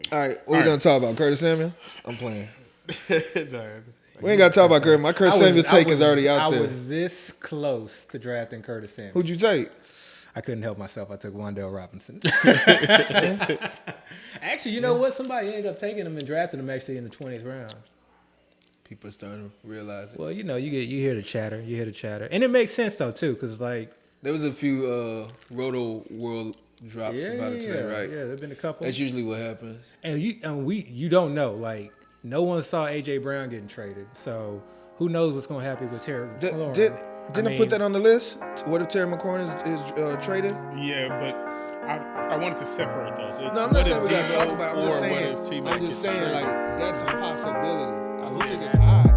All right, what we gonna talk about? Curtis Samuel? I'm playing. We ain't got to talk about Curtis. My Curtis Samuel take is already out there. I was this close to drafting Curtis Samuel. Who'd you take? I couldn't help myself. I took Wan'Dale Robinson. Actually, you know what? Somebody ended up taking him and drafting him actually in the 20th round. People are starting to realize it. Well, you hear the chatter. You hear the chatter. And it makes sense, though, too, because, like... There was a few Roto World drops about it today, right? Yeah, there have been a couple. That's usually what happens. And you don't know. Like, no one saw A.J. Brown getting traded. So, who knows what's going to happen with Terry McLaurin. Didn't I put that on the list? What if Terry McLaurin is traded? Yeah, but I wanted to separate those. No, I'm not saying we got to talk about it. I'm just saying, like, that's a possibility. I don't think it's high.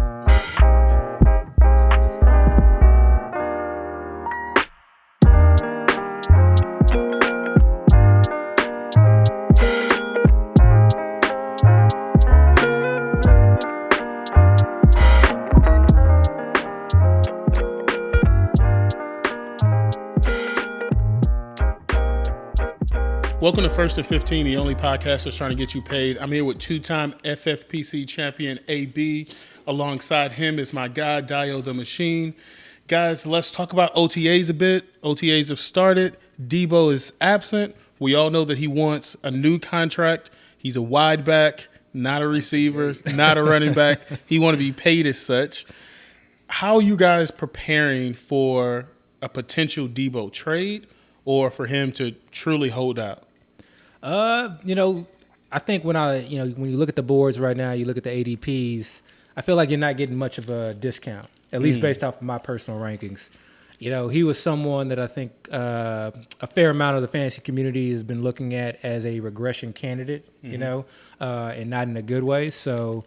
Welcome to First and 15, the only podcast that's trying to get you paid. I'm here with two-time FFPC champion AB. Alongside him is my guy, Dio the Machine. Guys, let's talk about OTAs a bit. OTAs have started. Debo is absent. We all know that he wants a new contract. He's a wide back, not a receiver, not a running back. He want to be paid as such. How are you guys preparing for a potential Debo trade or for him to truly hold out? I think when you look at the boards right now, you look at the ADPs, I feel like you're not getting much of a discount, at least based off of my personal rankings. He was someone that I think a fair amount of the fantasy community has been looking at as a regression candidate, and not in a good way. So,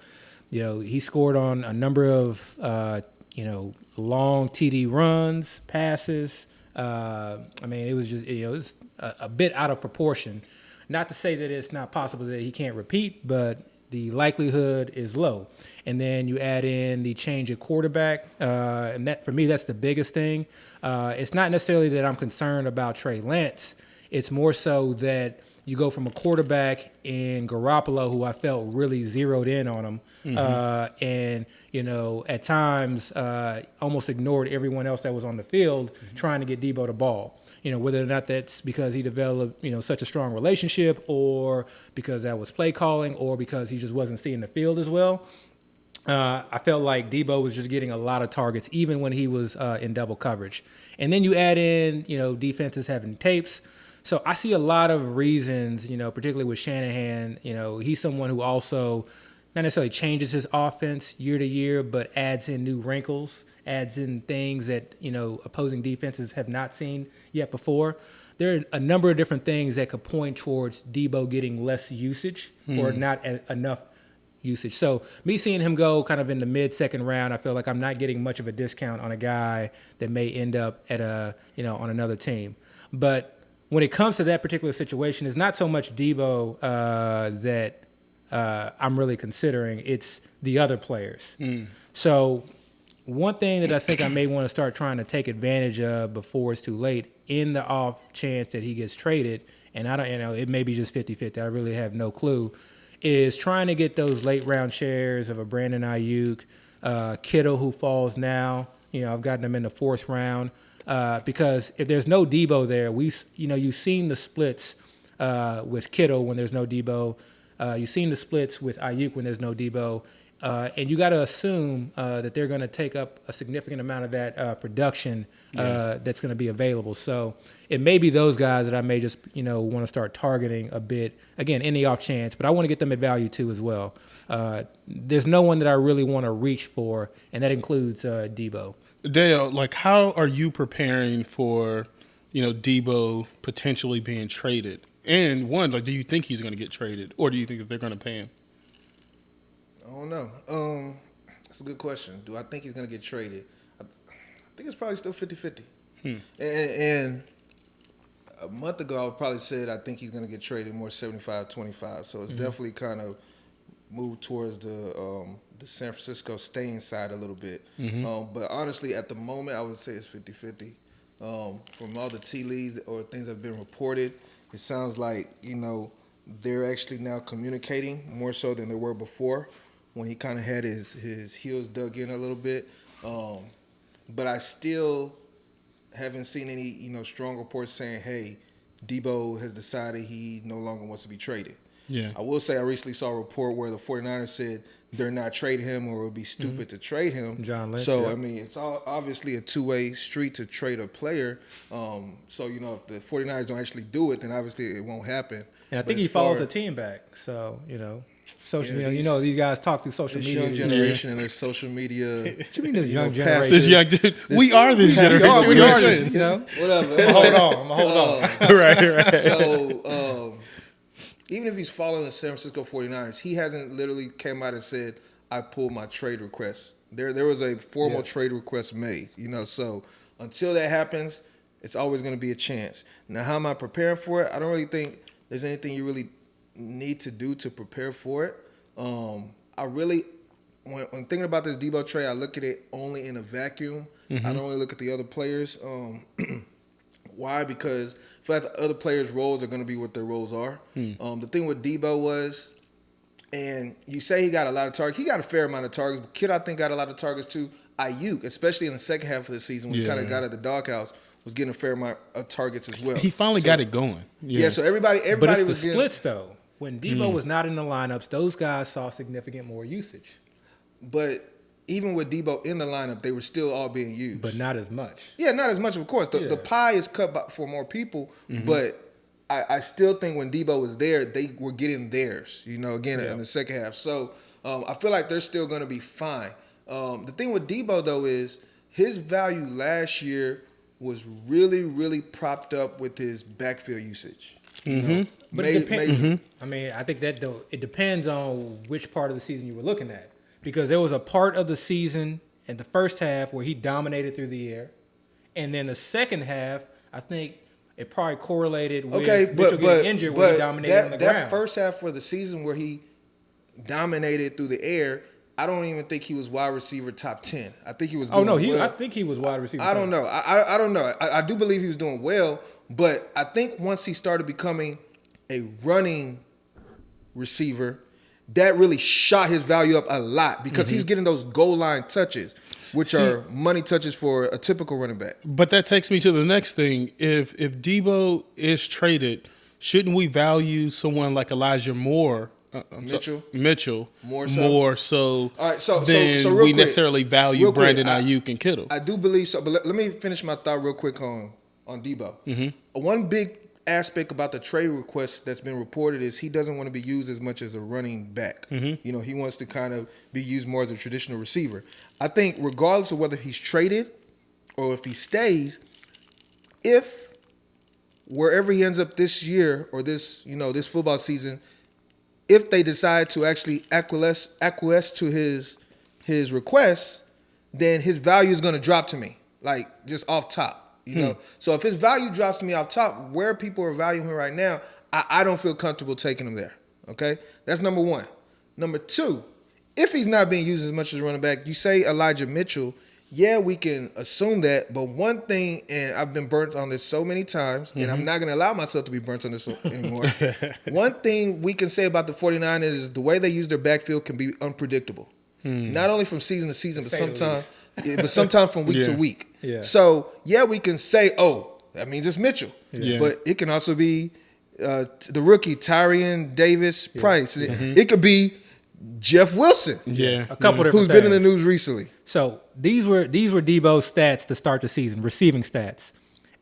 he scored on a number of, long TD runs, passes. It was just, it was a bit out of proportion. Not to say that it's not possible that he can't repeat, but the likelihood is low. And then you add in the change of quarterback, and that for me, that's the biggest thing. It's not necessarily that I'm concerned about Trey Lance. It's more so that you go from a quarterback in Garoppolo, who I felt really zeroed in on him, and at times almost ignored everyone else that was on the field trying to get Debo the ball. Whether or not that's because he developed, such a strong relationship, or because that was play calling, or because he just wasn't seeing the field as well. I felt like Debo was just getting a lot of targets, even when he was in double coverage. And then you add in, defenses having tapes. So I see a lot of reasons, particularly with Shanahan. He's someone who also not necessarily changes his offense year to year, but adds in new wrinkles, adds in things that, opposing defenses have not seen yet before. There are a number of different things that could point towards Debo getting less usage or not enough usage. So me seeing him go kind of in the mid-second round, I feel like I'm not getting much of a discount on a guy that may end up at on another team. But when it comes to that particular situation, it's not so much Debo that I'm really considering. It's the other players. So one thing that I think I may want to start trying to take advantage of before it's too late, in the off chance that he gets traded, and I don't, it may be just 50-50, I really have no clue, is trying to get those late round shares of a Brandon Ayuk, Kittle who falls now. I've gotten him in the fourth round. Because if there's no Debo there, you've seen the splits with Kittle when there's no Debo. You've seen the splits with Ayuk when there's no Debo. And you got to assume that they're going to take up a significant amount of that production that's going to be available. So it may be those guys that I may just, want to start targeting a bit, again, in the off chance. But I want to get them at value too as well. There's no one that I really want to reach for, and that includes Debo. Dale, how are you preparing for, Debo potentially being traded? And one, do you think he's going to get traded, or do you think that they're going to pay him? I don't know. That's a good question. Do I think he's going to get traded? I think it's probably still 50-50. And a month ago, I would probably said I think he's going to get traded more 75-25. So it's definitely kind of moved towards the San Francisco staying side a little bit. But honestly, at the moment, I would say it's 50-50. From all the tea leaves or things that have been reported, it sounds like, they're actually now communicating more so than they were before when he kind of had his heels dug in a little bit. But I still haven't seen any, strong reports saying, hey, Debo has decided he no longer wants to be traded. Yeah. I will say I recently saw a report where the 49ers said they're not trading him or it would be stupid to trade him. John Lynch, so, yeah. I mean, it's obviously a two-way street to trade a player. So, if the 49ers don't actually do it, then obviously it won't happen. And I think he followed the team back. So, social media, these guys talk through social this media. young generation and their social media. What you mean this young past- generation? This young dude. We are this generation. We are this. Whatever. Hold on. Hold on. Right. So, even if he's following the San Francisco 49ers, he hasn't literally came out and said, I pulled my trade request. There was a formal trade request made, so until that happens, it's always going to be a chance. Now, how am I preparing for it? I don't really think there's anything you really need to do to prepare for it. When thinking about this Debo trade, I look at it only in a vacuum. I don't really look at the other players. Why? Because I feel like the other players' roles are going to be what their roles are. The thing with Debo was, and you say he got a lot of targets. He got a fair amount of targets. But Kid, I think, got a lot of targets too. Ayuk, especially in the second half of the season when he kind of got at the doghouse, was getting a fair amount of targets as well. He finally got it going. Yeah, so everybody But it's was the splits, though. When Debo was not in the lineups, those guys saw significant more usage. But even with Debo in the lineup, they were still all being used. But not as much. Yeah, not as much, of course. The pie is cut for more people, but I still think when Debo was there, they were getting theirs, in the second half. So I feel like they're still going to be fine. The thing with Debo, though, is his value last year was really, really propped up with his backfield usage. But it depends. I mean, I think that, though, it depends on which part of the season you were looking at. Because there was a part of the season in the first half where he dominated through the air. And then the second half, I think it probably correlated with Mitchell getting injured where he dominated on the ground. That first half for the season where he dominated through the air, I don't even think he was wide receiver top 10. I think he was doing well. I think he was wide receiver. I don't know. I don't know. I do believe he was doing well, but I think once he started becoming a running receiver, that really shot his value up a lot because he was getting those goal line touches, which are money touches for a typical running back. But that takes me to the next thing. If Debo is traded, shouldn't we value someone like Elijah Moore? Mitchell more so. All right, so than we necessarily value Brandon Ayuk and Kittle. I do believe so, but let me finish my thought real quick on Debo. One big aspect about the trade request that's been reported is he doesn't want to be used as much as a running back. He wants to kind of be used more as a traditional receiver. I think regardless of whether he's traded or if he stays, if wherever he ends up this year or this football season, if they decide to actually acquiesce to his request, then his value is going to drop to me, like just off top. So if his value drops to me off top, where people are valuing him right now, I don't feel comfortable taking him there. Okay, that's number one. Number two, if he's not being used as much as a running back, you say Elijah Mitchell. Yeah, we can assume that. But one thing, and I've been burnt on this so many times, and I'm not going to allow myself to be burnt on this anymore. One thing we can say about the 49ers is the way they use their backfield can be unpredictable. Not only from season to season, but sometimes from week to week. Yeah. So, we can say, that means it's Mitchell. Yeah. But it can also be the rookie, Tyrion Davis-Price. It could be Jeff Wilson. Yeah. A couple different who's been in the news recently. So these were Debo's stats to start the season, receiving stats.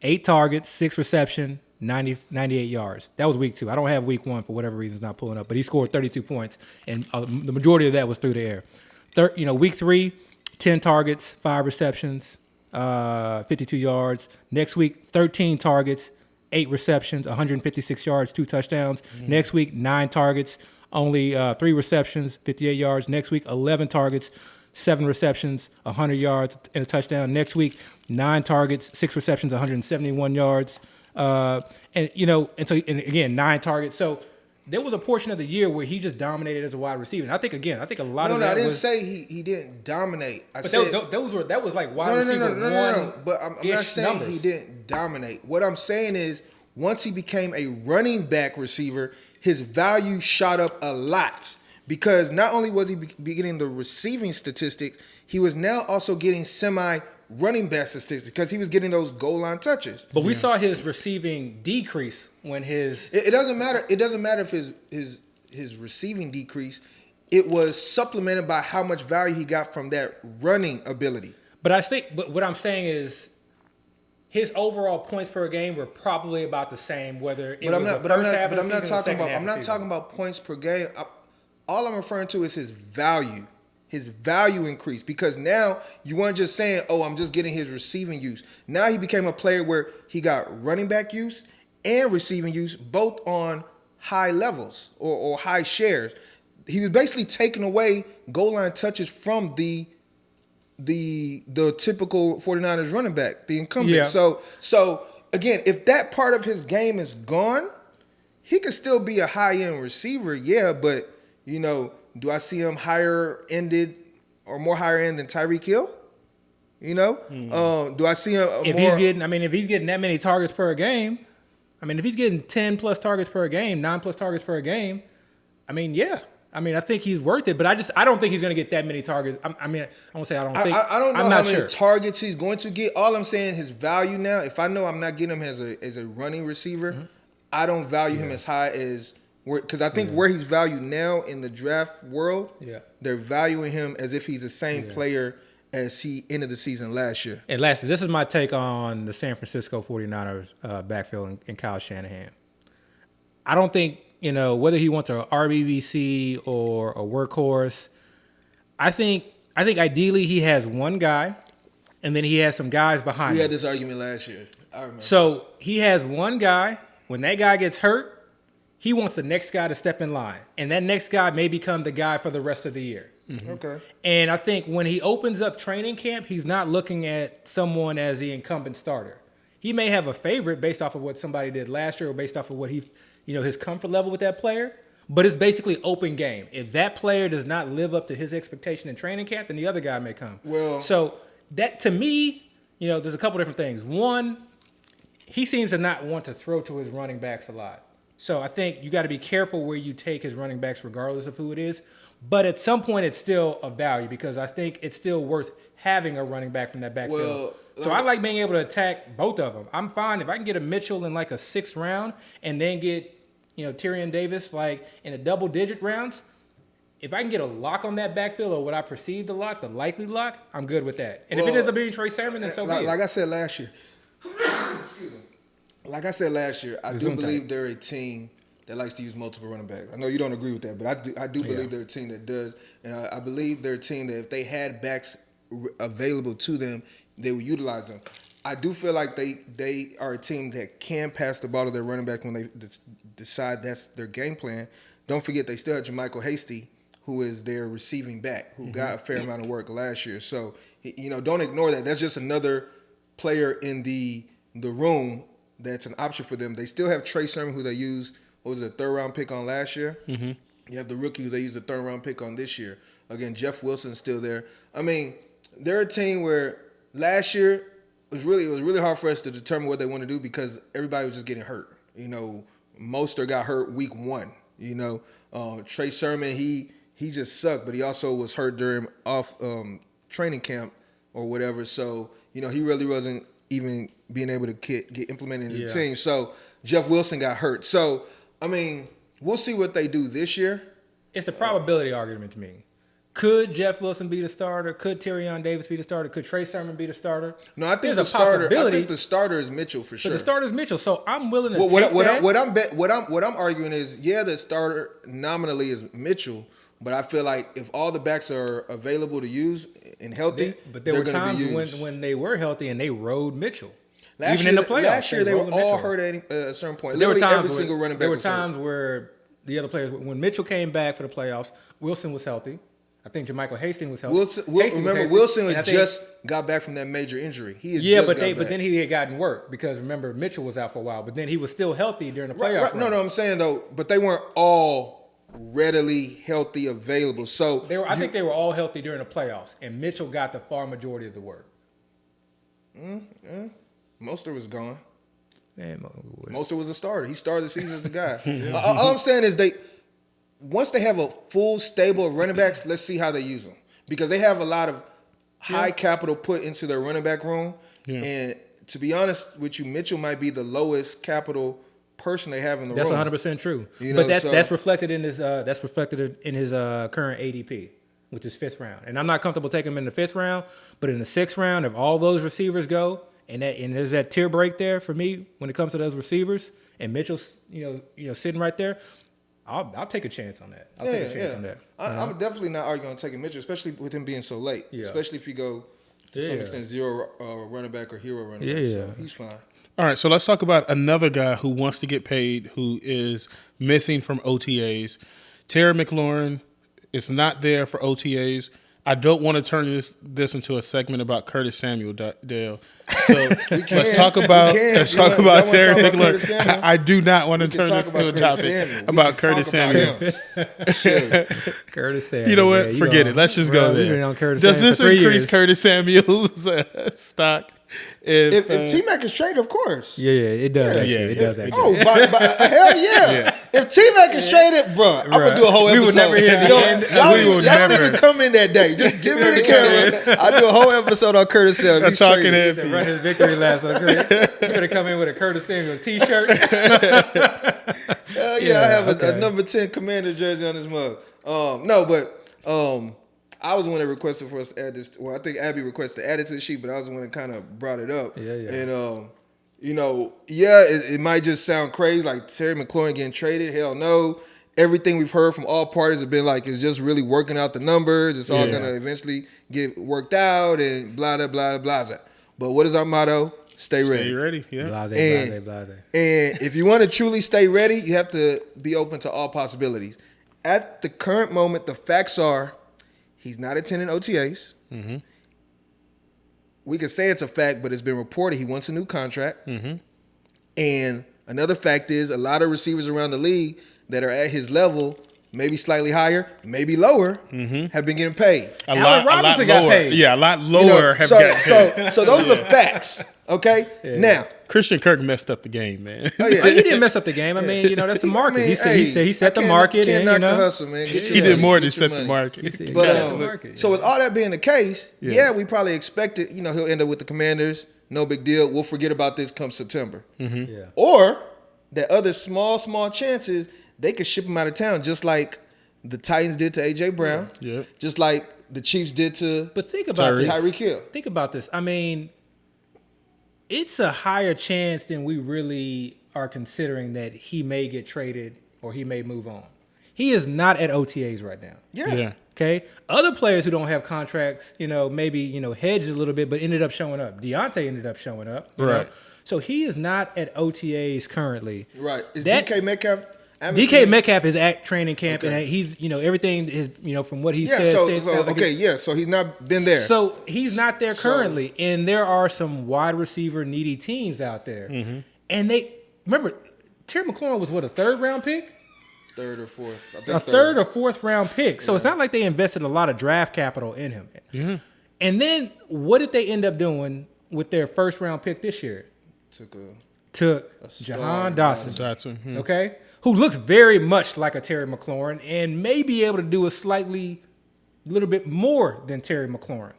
8 targets, 6 reception, 98 yards. That was week 2. I don't have week 1 for whatever reason. It's not pulling up. But he scored 32 points, and the majority of that was through the air. Week 3, 10 targets, 5 receptions, 52 yards. Next week, 13 targets, 8 receptions, 156 yards, 2 touchdowns. Next week, 9 targets, only 3 receptions, 58 yards. Next week, 11 targets, 7 receptions, 100 yards, and a touchdown. Next week, 9 targets, 6 receptions, 171 yards. And again, 9 targets. So there was a portion of the year where he just dominated as a wide receiver. And I think a lot of that I didn't say he didn't dominate. That was like wide receiver No. But I'm not saying numbers. he didn't dominate. What I'm saying is once he became a running back receiver, his value shot up a lot because not only was he be getting the receiving statistics, he was now also getting running back statistics because he was getting those goal line touches. But we saw his receiving decrease when his. It doesn't matter. It doesn't matter if his receiving decreased. It was supplemented by how much value he got from that running ability. But what I'm saying is, his overall points per game were probably about the same. Whether it was the first half of the season or the second half of the season. I'm not talking about points per game. All I'm referring to is his value. His value increased because now you weren't just saying, "Oh, I'm just getting his receiving use." Now he became a player where he got running back use and receiving use both on high levels or high shares. He was basically taking away goal line touches from the typical 49ers running back, the incumbent. Yeah. So again, if that part of his game is gone, he could still be a high-end receiver, yeah, but do I see him higher-ended or more higher-end than Tyreek Hill? Do I see him if he's getting that many targets per game, if he's getting 10 plus targets per game, 9 plus targets per game, yeah. I think he's worth it, but I don't think he's going to get that many targets. I won't say I don't think. I don't know I'm how not many sure. targets he's going to get. All I'm saying, his value now, if I know I'm not getting him as a running receiver, I don't value him as high as because I think where he's valued now in the draft world, they're valuing him as if he's the same player as he ended the season last year. And lastly, this is my take on the San Francisco 49ers backfield and Kyle Shanahan. I don't think, whether he wants a RBBC or a workhorse, I think ideally he has one guy, and then he has some guys behind him. We had this argument last year. I remember. So he has one guy. When that guy gets hurt, he wants the next guy to step in line, and that next guy may become the guy for the rest of the year. Mm-hmm. Okay. And I think when he opens up training camp, he's not looking at someone as the incumbent starter. He may have a favorite based off of what somebody did last year or based off of what his comfort level with that player, but it's basically open game. If that player does not live up to his expectation in training camp, then the other guy may come. So that, to me, there's a couple different things. One, he seems to not want to throw to his running backs a lot. So I think you got to be careful where you take his running backs regardless of who it is. But at some point, it's still a value because I think it's still worth having a running back from that backfield. So I like being able to attack both of them. I'm fine if I can get a Mitchell in like a 6th round and then get, Tyrion Davis like in a double-digit rounds. If I can get a lock on that backfield or what I perceive the likely lock, I'm good with that. And if it ends up being Trey Sermon, then so be it. Like I said last year, I do believe they're a team that likes to use multiple running backs. I know you don't agree with that, but I do believe they're a team that does. And I believe they're a team that if they had backs available to them, they would utilize them. I do feel like they are a team that can pass the ball to their running back when they decide that's their game plan. Don't forget they still have Jermichael Hasty, who is their receiving back, who got a fair amount of work last year. So, don't ignore that. That's just another player in the room that's an option for them. They still have Trey Sermon, who they used, what was it, a 3rd-round pick on last year? Mm-hmm. You have the rookie who they used a 3rd-round pick on this year. Again, Jeff Wilson's still there. They're a team where last year it was really hard for us to determine what they want to do because everybody was just getting hurt. Mostert got hurt week 1. Trey Sermon, he just sucked, but he also was hurt during training camp or whatever. So, he really wasn't even being able to get implemented in the team. So Jeff Wilson got hurt. So, we'll see what they do this year. It's the probability argument to me. Could Jeff Wilson be the starter? Could Tyrion Davis be the starter? Could Trey Sermon be the starter? No, I think the starter is Mitchell for sure. But the starter is Mitchell, so I'm willing to take that. What I'm arguing is, the starter nominally is Mitchell, but I feel like if all the backs are available to use and healthy, but there were times when they were healthy and they rode Mitchell. Even in the playoffs. Last year they were all hurt at a certain point. Literally every single running back. There were times where the other players, when Mitchell came back for the playoffs, Wilson was healthy. I think Jermichael Hastings was healthy. Wilson had just got back from that major injury. But then he had gotten work because remember Mitchell was out for a while, but then he was still healthy during the playoffs. Right. No, I'm saying though, but they weren't all readily healthy available. So I think they were all healthy during the playoffs, and Mitchell got the far majority of the work. Mostert was gone. Man, Mostert was a starter. He started the season as the guy. All I'm saying is once they have a full stable of running backs, let's see how they use them. Because they have a lot of high capital put into their running back room. Yeah. And to be honest with you, Mitchell might be the lowest capital person they have in the room. That's 100% true. But that's reflected in his current ADP, which is 5th round. And I'm not comfortable taking him in the 5th round, but in the 6th round, if all those receivers go, and there's that tier break there for me when it comes to those receivers, and Mitchell's sitting right there, I'll take a chance on that. I'll take a chance on that. I'm definitely not arguing on taking Mitchell, especially with him being so late. Yeah. Especially if you go to some extent zero running back or hero running back. So he's fine. All right, so let's talk about another guy who wants to get paid, who is missing from OTAs. Terry McLaurin is not there for OTAs. I don't want to turn this into a segment about Curtis Samuel, Dale. So let's talk about Terry McLaurin. I do not want to turn this into a topic about Curtis Samuel. Curtis Samuel. You know what? Forget it. Let's just go there. Does this increase Curtis Samuel's stock? If T-Mac is traded, of course. Yeah, it does. Actually. It does. Actually. Oh, hell yeah. If T-Mac is traded, bro, I'm going to do a whole episode. We would never hear the end. Y'all don't even come in that day. Just give me the camera. I'll do a whole episode on Curtis Samuel. I'm talking head. Run his victory laps on Curtis. You better come in with a Curtis Samuel t-shirt. Hell yeah, I have a number 10 Commander jersey on this mug. I was the one that requested for us to add this. Well, I think Abby requested to add it to the sheet, but I was the one that kind of brought it up. Yeah. And, it might just sound crazy, like Terry McLaurin getting traded. Hell no. Everything we've heard from all parties have been like, it's just really working out the numbers. It's all going to eventually get worked out and blah, blah, blah, blah, blah. But what is our motto? Stay ready. Stay ready, yeah. Blase. And if you want to truly stay ready, you have to be open to all possibilities. At the current moment, the facts are, he's not attending OTAs. Mm-hmm. We could say it's a fact, but it's been reported he wants a new contract. Mm-hmm. And another fact is a lot of receivers around the league that are at his level, maybe slightly higher, maybe lower, have been getting paid. Allen Robinson got paid. Yeah, a lot lower have got paid. So those are the facts, okay? Yeah. Now, Christian Kirk messed up the game, man. Oh, yeah. He didn't mess up the game. I mean, that's the market. He set the market. Can't knock the hustle, man. He did more than set the market. So with all that being the case, we probably expected, he'll end up with the Commanders. No big deal. We'll forget about this come September. Mm-hmm. Yeah. Or that other small chances, they could ship him out of town, just like the Titans did to A.J. Brown. Yeah. Just like the Chiefs did to Tyreek Hill. Think about this. I mean, it's a higher chance than we really are considering that he may get traded or he may move on. He is not at OTAs right now. Yeah. Okay. Other players who don't have contracts, maybe, hedged a little bit, but ended up showing up. Deontay ended up showing up. Right. So he is not at OTAs currently. Right. Is DK Metcalf? DK Metcalf is at training camp, and he's, everything is, from what he says. So he's not been there. So he's not there currently, and there are some wide receiver needy teams out there. Mm-hmm. And remember, Terry McLaurin was a 3rd round pick? 3rd or 4th. I think a 3rd or 4th round pick. So it's not like they invested a lot of draft capital in him. Mm-hmm. And then what did they end up doing with their 1st round pick this year? Took Jahan Dotson. Okay? Who looks very much like a Terry McLaurin and may be able to do a little bit more than Terry McLaurin.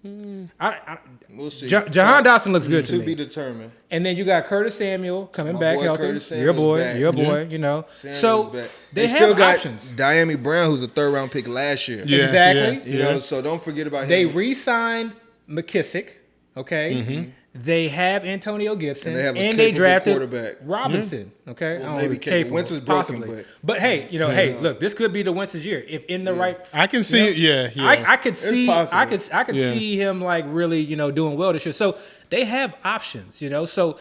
We'll see. Jahan Dotson looks good to me. To be determined. And then you got Curtis Samuel coming back healthy. Your boy. So they still got options. Diami Brown, who's a 3rd round pick last year. Yeah, exactly. So don't forget about him. They re-signed McKissick. Okay. Mm-hmm. They have Antonio Gibson, and they drafted Robinson. Mm-hmm. Okay, well, maybe capable. Wentz is broken, but hey, look, this could be the Wentz's year if in the right. I can see it. Yeah. I could see. I could see him really doing well this year. So they have options. So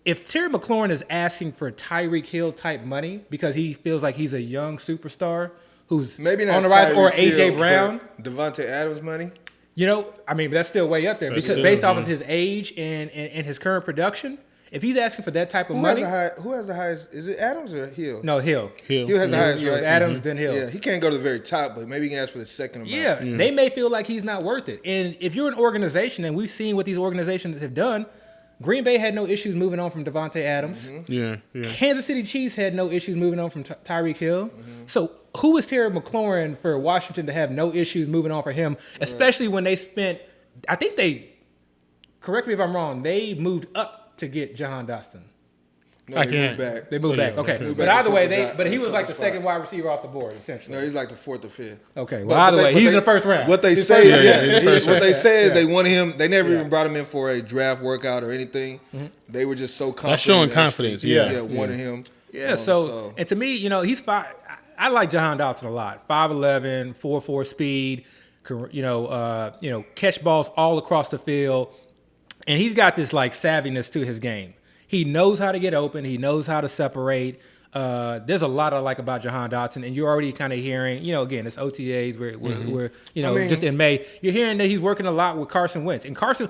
if Terry McLaurin is asking for Tyreek Hill type money because he feels like he's a young superstar who's maybe not on the rise, or AJ Brown, Devontae Adams money. That's still way up there because based off of his age and his current production, if he's asking for that type of money, who has the highest? Is it Adams or Hill? No, Hill. Hill has the highest, right? Adams, then Hill. Yeah, he can't go to the very top, but maybe he can ask for the second amount. Yeah, they may feel like he's not worth it. And if you're an organization, and we've seen what these organizations have done, Green Bay had no issues moving on from Devontae Adams. Yeah. Kansas City Chiefs had no issues moving on from Tyreek Hill. So who is Terry McLaurin for Washington to have no issues moving on for him, especially when they spent, I think they, correct me if I'm wrong, they moved up to get Jahan Dotson. No, they moved back. They moved back. Okay. Moved But back either a way, couple but he was like the spot. second wide receiver off the board, essentially. No, he's like the 4th or 5th. Okay. Well, either way, he's in the first round. What they He's say, first round. what they say is they wanted him. They never even brought him in for a draft workout or anything. They were just so confident. That's showing they confidence. actually, wanted him. Yeah. So, and to me, he's five. I like Jahan Dotson a lot. 5'11", 4.4 speed. Catch balls all across the field, and he's got this like savviness to his game. He knows how to get open. He knows how to separate. There's a lot I like about Jahan Dotson, and you're already kind of hearing, again, it's OTAs. We're just in May. You're hearing that he's working a lot with Carson Wentz. And Carson,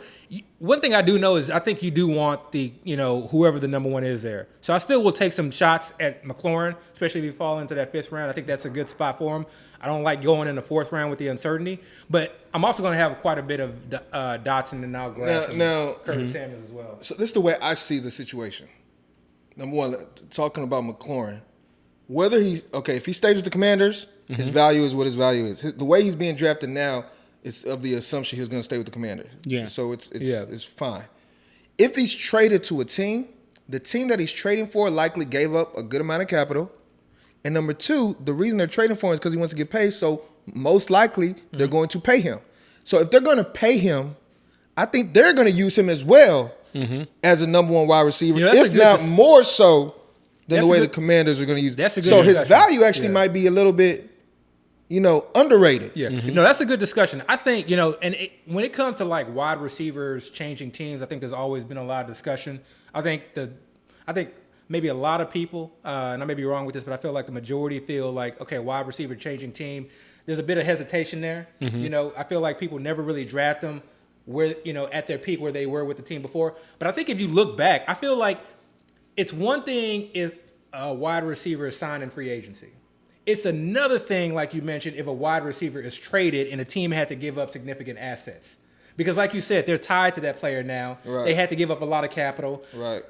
one thing I do know is I think you do want the, whoever the number one is there. So I still will take some shots at McLaurin, especially if you fall into that 5th round. I think that's a good spot for him. I don't like going in the 4th round with the uncertainty, but I'm also going to have quite a bit of Dotson and now Curtis Samuels as well. So this is the way I see the situation. Number one, talking about McLaurin, if he stays with the Commanders, his value is what his value is. The way he's being drafted now is of the assumption he's going to stay with the Commanders. Yeah. So it's fine. If he's traded to a team, the team that he's trading for likely gave up a good amount of capital. And number 2, the reason they're trading for him is because he wants to get paid. So most likely they're going to pay him. So if they're going to pay him, I think they're going to use him as well as a number 1 wide receiver, if not more so than the way the Commanders are going to use him. So his value actually might be a little bit, underrated. Yeah. No, that's a good discussion. I think, when it comes to like wide receivers changing teams, I think there's always been a lot of discussion. I think maybe a lot of people, and I may be wrong with this, but I feel like the majority feel like, okay, wide receiver changing team. There's a bit of hesitation there. I feel like people never really draft them where, at their peak where they were with the team before. But I think if you look back, I feel like it's one thing if a wide receiver is signed in free agency. It's another thing, like you mentioned, if a wide receiver is traded and a team had to give up significant assets. Because like you said, they're tied to that player now. Right. They had to give up a lot of capital,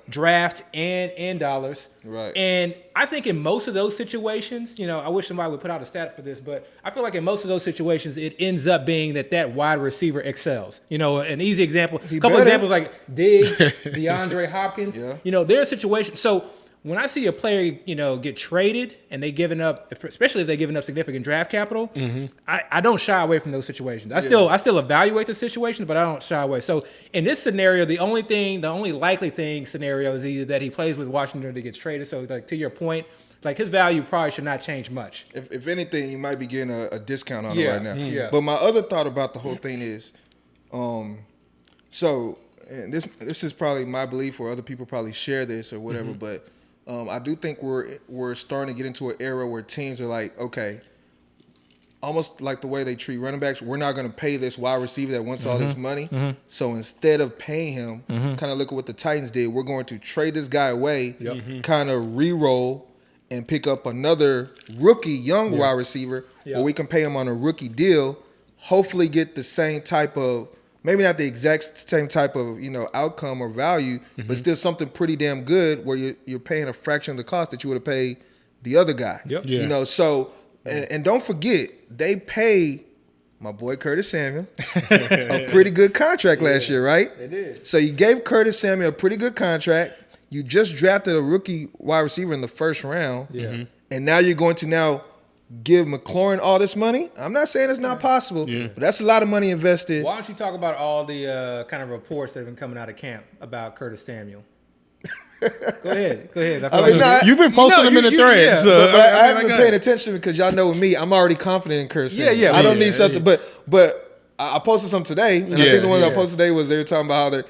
draft and dollars. Right. And I think in most of those situations, I wish somebody would put out a stat for this, but I feel like in most of those situations, it ends up being that wide receiver excels. An easy example, examples like Diggs, Deandre Hopkins. Yeah. There are situations. So when I see a player, get traded and they giving up, especially if they're giving up significant draft capital, I don't shy away from those situations. I still evaluate the situation, but I don't shy away. So in this scenario, the only likely scenario is either that he plays with Washington or he gets traded. So like to your point, like his value probably should not change much. If anything, you might be getting a discount on it right now. Yeah. But my other thought about the whole thing is, and this is probably my belief, or other people probably share this or whatever, but I do think we're starting to get into an era where teams are like, okay, almost like the way they treat running backs, we're not going to pay this wide receiver that wants all this money. So instead of paying him, kind of look at what the Titans did. We're going to trade this guy away, kind of re-roll, and pick up another rookie young wide receiver where we can pay him on a rookie deal, hopefully get the same type of, maybe not the exact same type of, outcome or value, but still something pretty damn good where you're paying a fraction of the cost that you would have paid the other guy. Yep. Yeah. So, and don't forget, they paid my boy Curtis Samuel a pretty good contract last year, right? They did. So you gave Curtis Samuel a pretty good contract. You just drafted a rookie wide receiver in the 1st round. Yeah. And now you're going to now give McLaurin all this money? I'm not saying it's not possible, but that's a lot of money invested. Why don't you talk about all the kind of reports that have been coming out of camp about Curtis Samuel? Go ahead. You've been posting them in the thread. Yeah. So But I haven't been paying attention because y'all know with me, I'm already confident in Curtis Samuel. Yeah. I don't need something, but I posted something today, and I think the one I posted today was they were talking about how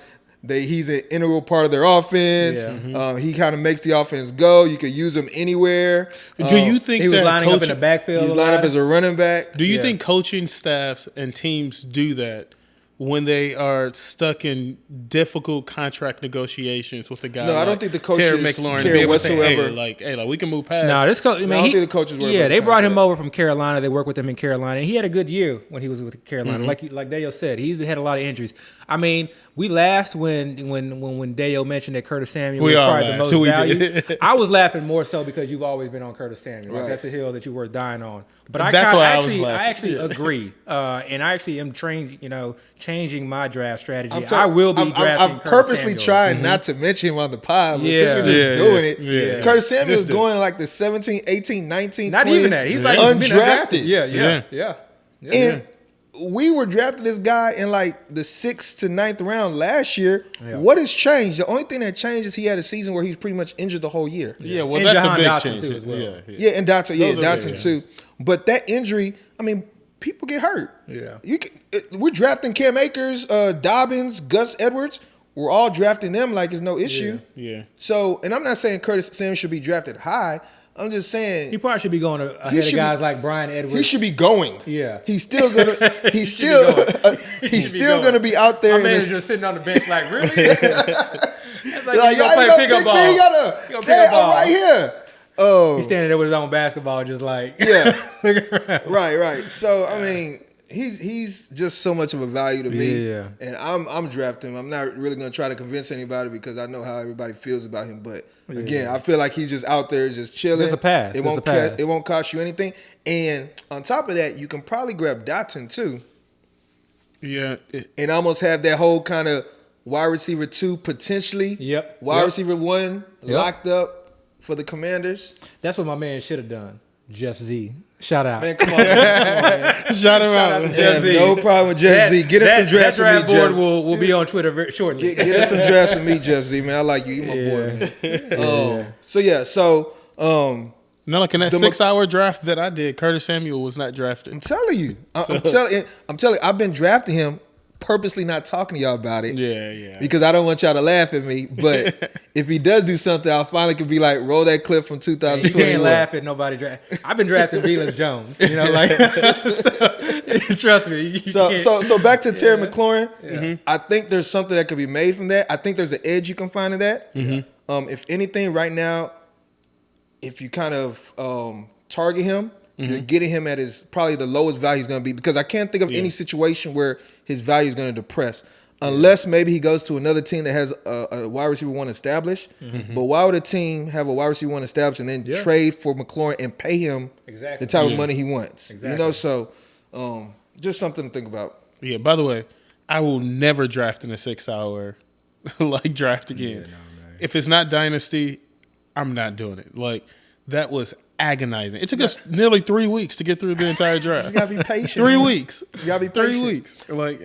he's an integral part of their offense. Yeah. He kind of makes the offense go. You can use him anywhere. Do you think he was that lining up in the backfield? He's lined up as a running back. Do you think coaching staffs and teams do that when they are stuck in difficult contract negotiations with a guy. No, I don't like think the coaches Terry McLaurin care to be able to say, whatsoever. hey, like we can move past. No, this coach. I mean, I don't think the coaches worry about they the brought him contract. over from Carolina. They worked with him in Carolina, and he had a good year when he was with Carolina. Like Dale said, he's had a lot of injuries. I mean, we laughed when Dale mentioned that Curtis Samuel was probably the most valued. I was laughing more so because you've always been on Curtis Samuel. Like, that's a hill that you were dying on. But I actually agree, and I actually am changing my draft strategy. I will be drafting. I'm purposely Curtis Samuel. trying not to mention him on the pod, but since we're just doing it, Curtis Samuel's going like the 17, 18, 19, not 20, even that. He's like undrafted. Yeah. And we were drafting this guy in like the 6th to 9th round last year. Yeah. What has changed? The only thing that changed is he had a season where he was pretty much injured the whole year. Yeah, well, and that's Jahan a big Dotson change. too, as well. And Dotson too. But that injury, I mean, people get hurt. Yeah. We're drafting Cam Akers, Dobbins, Gus Edwards. We're all drafting them like it's no issue. Yeah. So, and I'm not saying Curtis Samuel should be drafted high. I'm just saying he probably should be going ahead of guys like Brian Edwards. He should be going. Yeah. He's still gonna. He's still gonna be out there. My man is just sitting on the bench like, really? It's like you gonna play pickup ball. You gotta pick up ball right here. Oh, he's standing there with his own basketball, just like right. So I mean, he's just so much of a value to me. Yeah. And I'm drafting him. I'm not really gonna try to convince anybody because I know how everybody feels about him. But again, I feel like he's just out there, just chilling. There's a path. It won't cost you anything. And on top of that, you can probably grab Dotson too. Yeah. And almost have that whole kind of wide receiver 2 potentially. Yep. Wide receiver 1 locked up for the Commanders. That's what my man should have done. Jeff Z. Shout out. Man, come on, man. Shout him out. Jeff Z. No problem with Jeff Z. Get us some drafts from me, That draft Jeff. board will be on Twitter very shortly. Get us some drafts from me, Jeff Z, man. I like you. You my boy, man. So no, like in that 6-hour draft that I did, Curtis Samuel was not drafted. I'm telling you. I'm telling you, I've been drafting him, purposely not talking to y'all about it. Yeah. Because I don't want y'all to laugh at me. But if he does do something, I finally can be like, roll that clip from 2021. You can't laugh at nobody draft. I've been drafting Velus Jones. Trust me. So back to Terry McLaurin. Yeah. I think there's something that could be made from that. I think there's an edge you can find in that. Mm-hmm. If anything, right now, if you kind of target him, you're getting him at his probably the lowest value he's going to be, because I can't think of any situation where his value is going to depress. Unless maybe he goes to another team that has a wide receiver 1 established. Mm-hmm. But why would a team have a wide receiver 1 established and then trade for McLaurin and pay him the type of money he wants? Exactly. So just something to think about. Yeah, by the way, I will never draft in a 6-hour draft again. If it's not Dynasty, I'm not doing it. Like, that was agonizing. It took us nearly 3 weeks to get through the entire draft. You gotta be patient. 3 weeks. You gotta be patient. 3 weeks. Like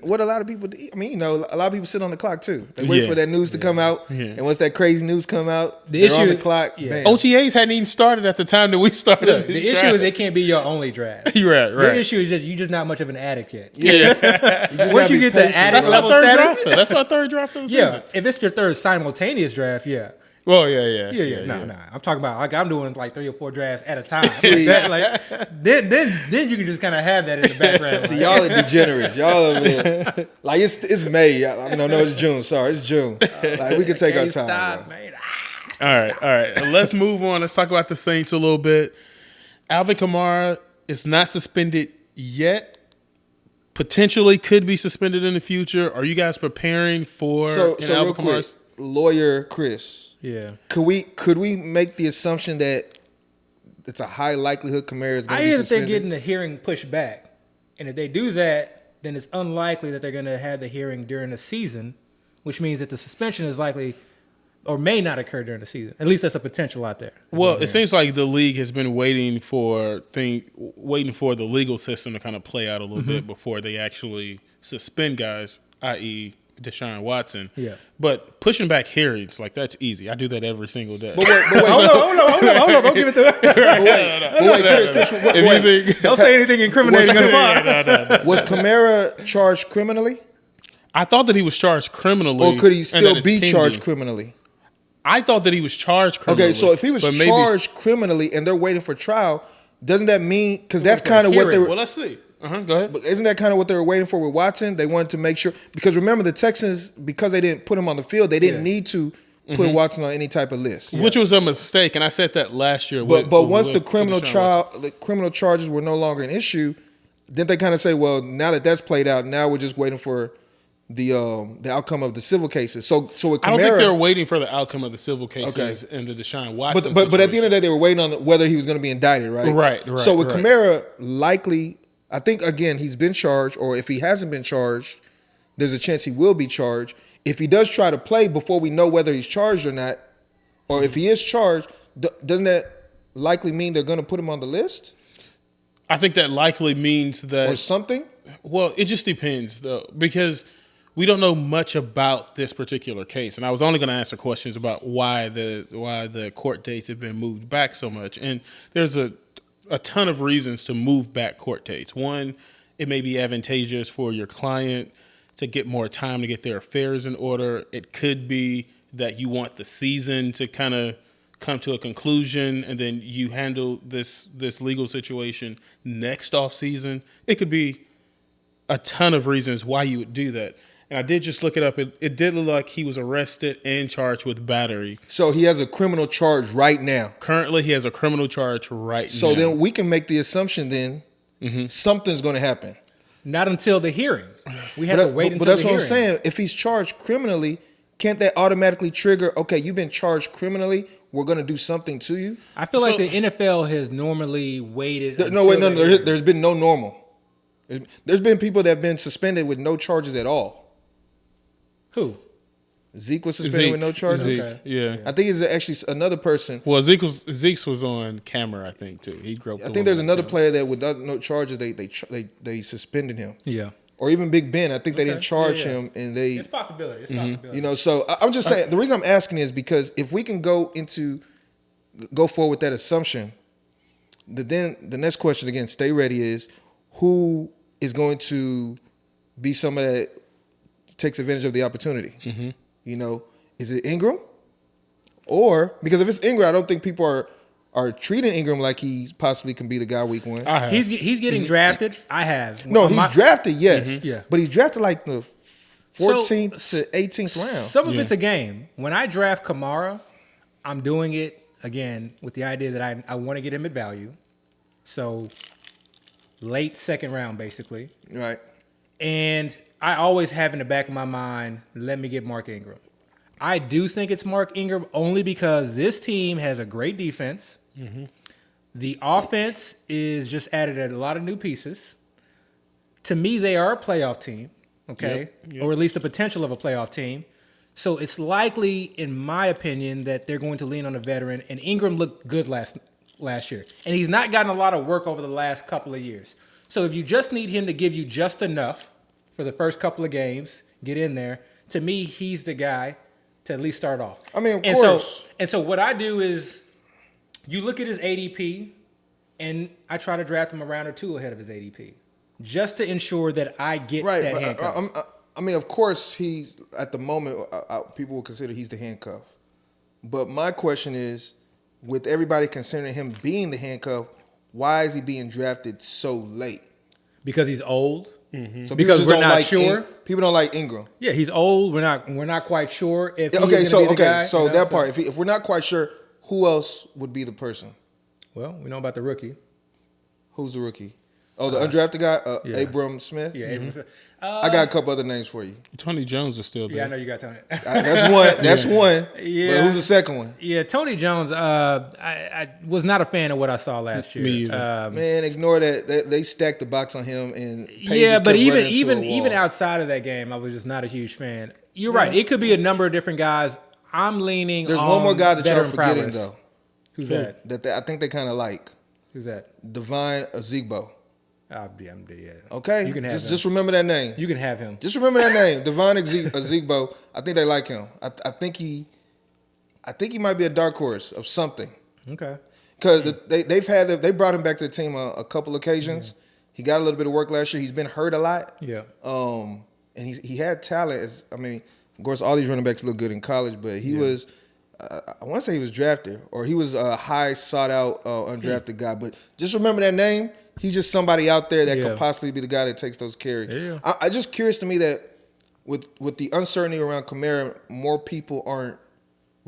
what a lot of people do. I mean, a lot of people sit on the clock too. They wait for that news to come out, and once that crazy news come out, they're on the clock. Bam. OTAs hadn't even started at the time that we started. The issue is it can't be your only draft. Right. Your issue is just you're just not much of an addict yet. Yeah. Once you get the addict level status, that's my third draft of the season. If it's your third simultaneous draft, Well, No. I'm talking about I'm doing like 3 or 4 drafts at a time. Then you can just kind of have that in the background. See, y'all are degenerates. Y'all are like it's May. No, it's June. Sorry, it's June. Like we can take our time. Man. All right. Let's move on. Let's talk about the Saints a little bit. Alvin Kamara is not suspended yet. Potentially could be suspended in the future. Are you guys preparing for Alvin Kamara's lawyer, Chris? Yeah. Could we make the assumption that it's a high likelihood Kamara is going to be suspended? I hear that they're getting the hearing pushed back. And if they do that, then it's unlikely that they're going to have the hearing during the season, which means that the suspension is likely or may not occur during the season. At least that's a potential out there. Well, it seems like the league has been waiting for the legal system to kind of play out a little bit before they actually suspend guys, i.e., Deshaun Watson. Yeah. But pushing back hearings, that's easy. I do that every single day. But wait, hold on. Don't give it to Chris, don't say anything incriminating on the pod. Was Kamara charged criminally? I thought that he was charged criminally. Or could he still be charged criminally? I thought that he was charged criminally. Okay, so if he was charged criminally and they're waiting for trial, doesn't that mean, because that's kind of what they were. Well, let's see. Go ahead. But isn't that kind of what they were waiting for with Watson? They wanted to make sure, because remember the Texans, because they didn't put him on the field, they didn't need to put Watson on any type of list, which was a mistake, and I said that last year. But once the criminal charges were no longer an issue, then they kind of say, well, now that that's played out, now we're just waiting for the outcome of the civil cases. So with Kamara, I don't think they were waiting for the outcome of the civil cases and the Deshaun Watson. But at the end of the day, they were waiting on whether he was going to be indicted, right? Right. So with Kamara, likely, I think again he's been charged, or if he hasn't been charged, there's a chance he will be charged. If he does try to play before we know whether he's charged or not, or if he is charged, doesn't that likely mean they're going to put him on the list? I think that likely means that or something. Well, it just depends though, because we don't know much about this particular case, and I was only going to answer questions about why the court dates have been moved back so much. And there's a ton of reasons to move back court dates. One, it may be advantageous for your client to get more time to get their affairs in order. It could be that you want the season to kind of come to a conclusion, and then you handle this legal situation next off season. It could be a ton of reasons why you would do that. And I did just look it up. It did look like he was arrested and charged with battery. So he has a criminal charge right now. Currently, he has a criminal charge right now. So then we can make the assumption then something's going to happen. Not until the hearing. We have to wait until the hearing. But that's what I'm saying. If he's charged criminally, can't that automatically trigger, okay, you've been charged criminally, we're going to do something to you? I feel like the NFL has normally waited. There's been no normal. There's been people that have been suspended with no charges at all. Who? Zeke was suspended with no charges. Okay. Yeah. I think it's actually another person. Well, Zeke's was on camera, I think, too. He groped. I think there's another player that without no charges, they suspended him. Yeah. Or even Big Ben. I think they didn't charge him, and they. It's possibility. It's possibility. You know, so I'm just saying. The reason I'm asking is because if we can go forward with that assumption, then the next question again, stay ready, is who is going to be someone that takes advantage of the opportunity? You know, is it Ingram? Or because if it's Ingram, I don't think people are treating Ingram like he possibly can be the guy week one. He's getting drafted. I have. No, he's drafted, yes. Yeah. But he's drafted like the 14th to 18th round. Some of it's a game. When I draft Kamara, I'm doing it, again, with the idea that I want to get him at value. So late second round, basically. Right. And I always have in the back of my mind, let me get Mark Ingram. I do think it's Mark Ingram only because this team has a great defense. The offense is just added a lot of new pieces. To me, they are a playoff team, okay? Yep. Or at least the potential of a playoff team. So it's likely, in my opinion, that they're going to lean on a veteran. And Ingram looked good last year. And he's not gotten a lot of work over the last couple of years. So if you just need him to give you just enough for the first couple of games, get in there, to me, he's the guy to at least start off. I mean, of course. So what I do is you look at his ADP, and I try to draft him a round or two ahead of his ADP, just to ensure that I get that handcuff. I mean, of course, he's at the moment, people will consider he's the handcuff. But my question is, with everybody considering him being the handcuff, why is he being drafted so late? Because he's old. So because we're not sure. People don't like Ingram. Yeah, he's old. We're not quite sure if he's going to be the guy. So that part. If we're not quite sure, who else would be the person? Well, we know about the rookie. Who's the rookie? Oh, the undrafted guy, Abram Smith. Yeah, Abram Smith. I got a couple other names for you. Tony Jones is still there. Yeah, I know you got Tony. That's one. That's one. Yeah. But who's the second one? Yeah, Tony Jones. I was not a fan of what I saw last year. Me either. Man, ignore that. They stacked the box on him, and but even outside of that game, I was just not a huge fan. You're right. It could be a number of different guys. I'm leaning. There's on one more guy that y'all forgetting prowess. though. Who's that? That I think they kind of like. Who's that? Divine Ezigbo. Yeah. Okay, you can have him. Just remember that name. You can have him. Just remember that name, Divine Ezigbo. I think they like him. I think he might be a dark horse of something. Okay. Because they brought him back to the team a couple occasions. Yeah. He got a little bit of work last year. He's been hurt a lot. Yeah. And he had talent. Of course, all these running backs look good in college, but he was. I want to say he was drafted, or he was a high sought out undrafted guy. But just remember that name. He's just somebody out there that could possibly be the guy that takes those carries. Yeah. I just curious to me that with the uncertainty around Kamara, more people aren't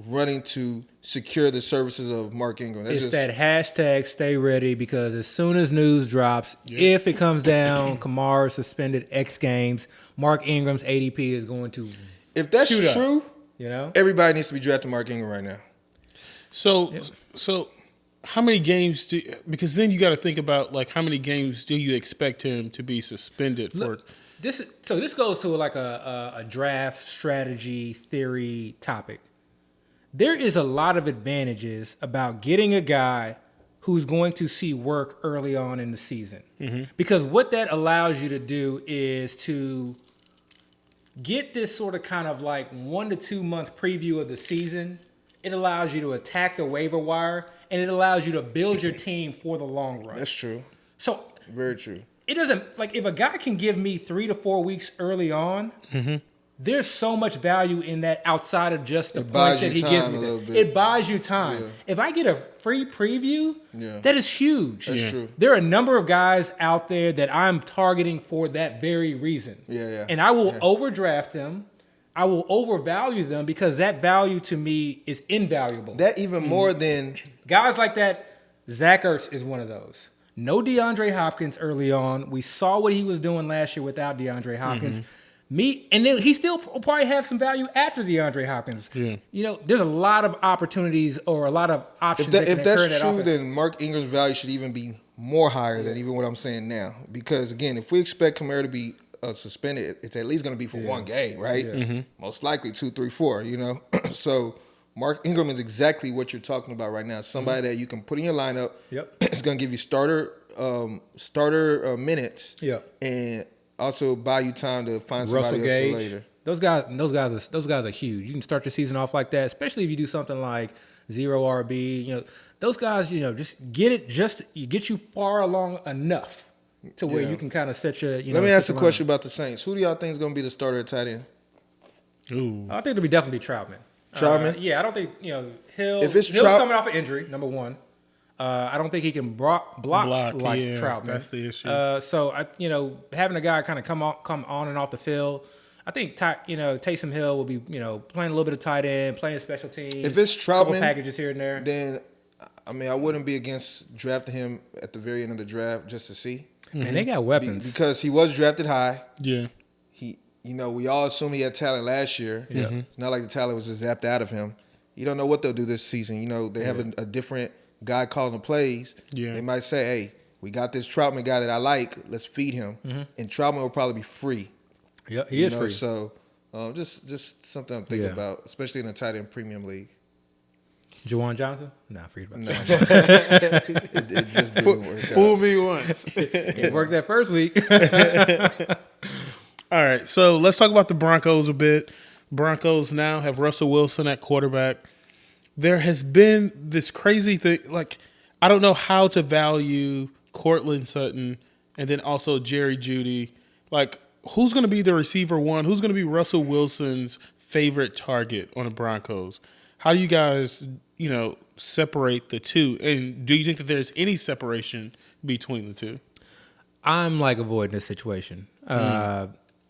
running to secure the services of Mark Ingram. It's that hashtag stay ready, because as soon as news drops, if it comes down, Kamara suspended X games, Mark Ingram's ADP is going to if that's shoot true, up, you know, everybody needs to be drafting Mark Ingram right now. So how many games because then you got to think about like how many games do you expect him to be suspended for? This goes to like a draft strategy theory topic. There is a lot of advantages about getting a guy who's going to see work early on in the season. Mm-hmm. Because what that allows you to do is to get this sort of kind of like 1 to 2 month preview of the season. It allows you to attack the waiver wire, and it allows you to build your team for the long run. That's true. So very true. It doesn't, like, if a guy can give me 3 to 4 weeks early on, there's so much value in that outside of just the points that he gives me. It buys you time. Yeah. If I get a free preview, that is huge. That's true. There are a number of guys out there that I'm targeting for that very reason. And I will overdraft them. I will overvalue them because that value to me is invaluable. That even more than... Guys like that, Zach Ertz is one of those. No DeAndre Hopkins early on. We saw what he was doing last year without DeAndre Hopkins. And then he still will probably have some value after DeAndre Hopkins. Yeah. You know, there's a lot of opportunities or a lot of options. If that's true, then Mark Ingram's value should even be more higher than even what I'm saying now. Because, again, if we expect Kamara to be suspended, it's at least going to be for one game, right? Most likely 2, 3, 4, you know? So Mark Ingram is exactly what you're talking about right now. Somebody that you can put in your lineup. It's going to give you starter minutes. And also buy you time to find somebody else for later. Those guys are huge. You can start your season off like that, especially if you do something like 0 RB. You know, those guys, you know, just get you far along enough to where you can kind of set your. Let me ask a question about the Saints. Who do y'all think is going to be the starter at tight end? Ooh, I think it'll definitely be Troutman. Troutman? I don't think Hill. If it's Hill's coming off an injury, number one. I don't think he can block like Troutman. That's the issue. So having a guy kind of come on and off the field, I think Taysom Hill will be playing a little bit of tight end, playing special teams. If it's Troutman, couple packages here and there, then I mean I wouldn't be against drafting him at the very end of the draft just to see. And they got weapons because he was drafted high. Yeah, we all assumed he had talent last year. Yeah, it's not like the talent was just zapped out of him. You don't know what they'll do this season. You know they have a different guy calling the plays. They might say, hey, we got this Troutman guy that I like. Let's feed him. And Troutman will probably be free. Yeah, he is free. So just something I'm thinking about, especially in a tight end premium league. Juwan Johnson? Nah, forget about that. It just didn't work out. Fool me once. It worked that first week. All right, so let's talk about the Broncos a bit. Broncos now have Russell Wilson at quarterback. There has been this crazy thing, like, I don't know how to value Courtland Sutton and then also Jerry Jeudy. Like, who's going to be the receiver one? Who's going to be Russell Wilson's favorite target on the Broncos? How do you guys, separate the two? And do you think that there's any separation between the two? I'm like avoiding this situation.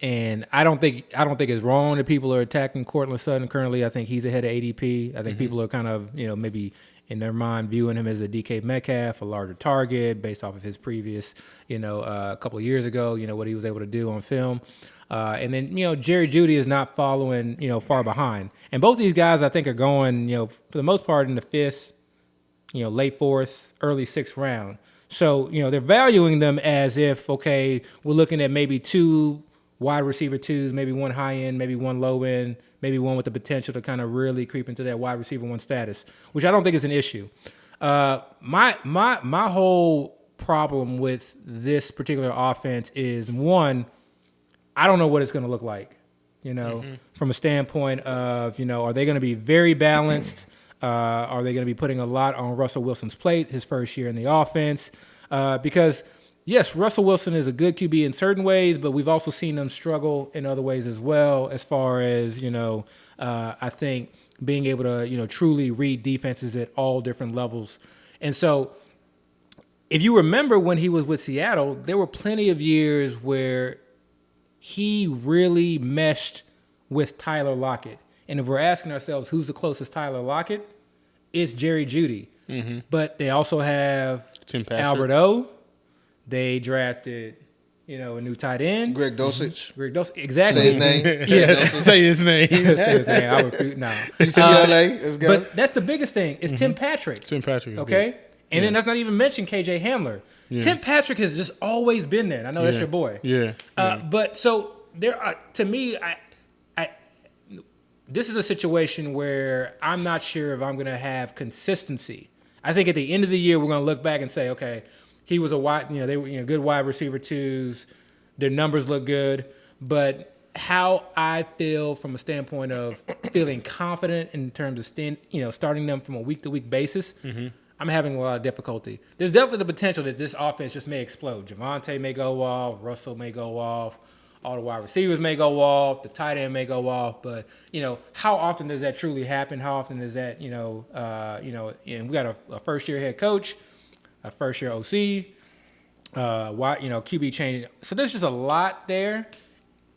And I don't think it's wrong that people are attacking Courtland Sutton currently. I think he's ahead of ADP. I think people are kind of, maybe in their mind viewing him as a DK Metcalf, a larger target based off of his previous, a couple of years ago, what he was able to do on film. And then, Jerry Jeudy is not following, far behind. And both of these guys, I think, are going, for the most part in the 5th, late 4th, early 6th round. So, they're valuing them as if, okay, we're looking at maybe 2 wide receiver 2s, maybe 1 high end, maybe 1 low end, maybe 1 with the potential to kind of really creep into that wide receiver 1 status, which I don't think is an issue. My whole problem with this particular offense is, one, I don't know what it's going to look like, from a standpoint of, are they going to be very balanced? Are they going to be putting a lot on Russell Wilson's plate his first year in the offense? Because yes, Russell Wilson is a good QB in certain ways, but we've also seen them struggle in other ways as well, as far as, I think being able to, truly read defenses at all different levels. And so if you remember when he was with Seattle, there were plenty of years where he really meshed with Tyler Lockett. And if we're asking ourselves who's the closest Tyler Lockett, it's Jerry Jeudy. Mm-hmm. But they also have Tim Patrick. Albert O. They drafted, a new tight end. Greg Dulcich. Greg Dulcich. Exactly. Say his name. Yeah. Say his name. Say his name. I would no. UCLA. Let's go. But that's the biggest thing. It's Tim Patrick. Tim Patrick is okay? good. And then that's not even mention KJ Hamler. Yeah. Tim Patrick has just always been there. And I know that's your boy. Yeah. But so there are, to me, this is a situation where I'm not sure if I'm going to have consistency. I think at the end of the year, we're going to look back and say, okay, he was they were good wide receiver twos. Their numbers look good. But how I feel from a standpoint of feeling confident in terms of starting them from a week-to-week basis, I'm having a lot of difficulty. There's definitely the potential that this offense just may explode. Javonte may go off. Russell may go off. All the wide receivers may go off. The tight end may go off. But, how often does that truly happen? How often is that, and we got a first-year head coach, a first-year OC, QB changing. So there's just a lot there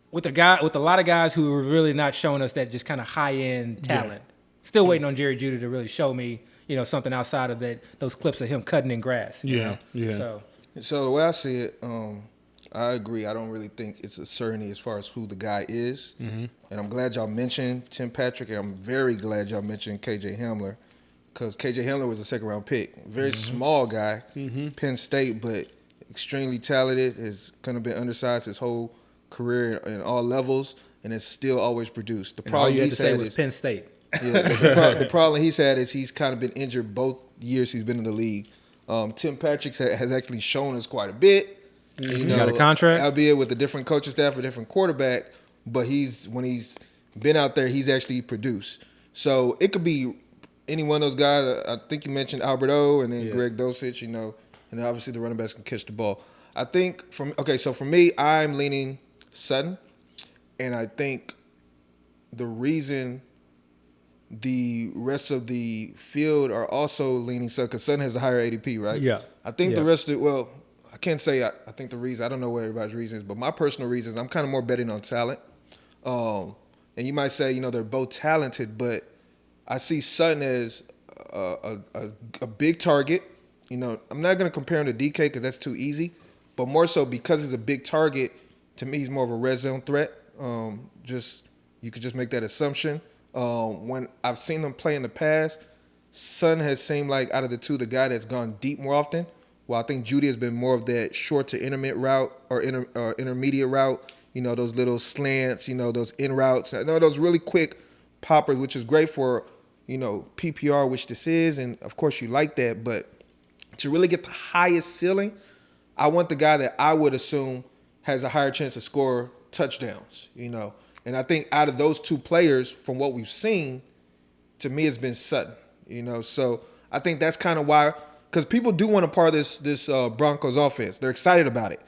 with a lot of guys who are really not showing us that just kind of high-end talent. Yeah. Still waiting on Jerry Jeudy to really show me, something outside of those clips of him cutting in grass. Yeah. So the way I see it, I agree. I don't really think it's a certainty as far as who the guy is. Mm-hmm. And I'm glad y'all mentioned Tim Patrick, and I'm very glad y'all mentioned KJ Hamler, because KJ Hamler was a second-round pick. Very small guy, Penn State, but extremely talented. Has kind of been undersized his whole career in all levels, and has still always produced. The problem all you had to say was Penn State. Yeah, the problem he's had is he's kind of been injured both years he's been in the league. Tim Patrick has actually shown us quite a bit. Got a contract, albeit with a different coaching staff, a different quarterback. But when he's been out there, he's actually produced. So it could be any one of those guys. I think you mentioned Albert O. and then Greg Dulcich. And obviously the running backs can catch the ball. I think so for me, I'm leaning Sutton, and I think the reason the rest of the field are also leaning Sutton, because Sutton has the higher ADP, right? Yeah. I think the rest of I can't say I think the reason. I don't know what everybody's reason is, but my personal reason is I'm kind of more betting on talent. And you might say, they're both talented, but I see Sutton as a big target. I'm not going to compare him to DK because that's too easy, but more so because he's a big target. To me, he's more of a red zone threat. You could just make that assumption. When I've seen them play in the past, Sutton has seemed like out of the two, the guy that's gone deep more often. Well, I think Jeudy has been more of that short to intermediate route or intermediate route. Those little slants. Those in routes. Those really quick poppers, which is great for PPR, which this is, and of course you like that. But to really get the highest ceiling, I want the guy that I would assume has a higher chance to score touchdowns. And I think out of those two players, from what we've seen, to me it's been Sutton. So I think that's kind of why. Because people do want to part of this Broncos offense. They're excited about it.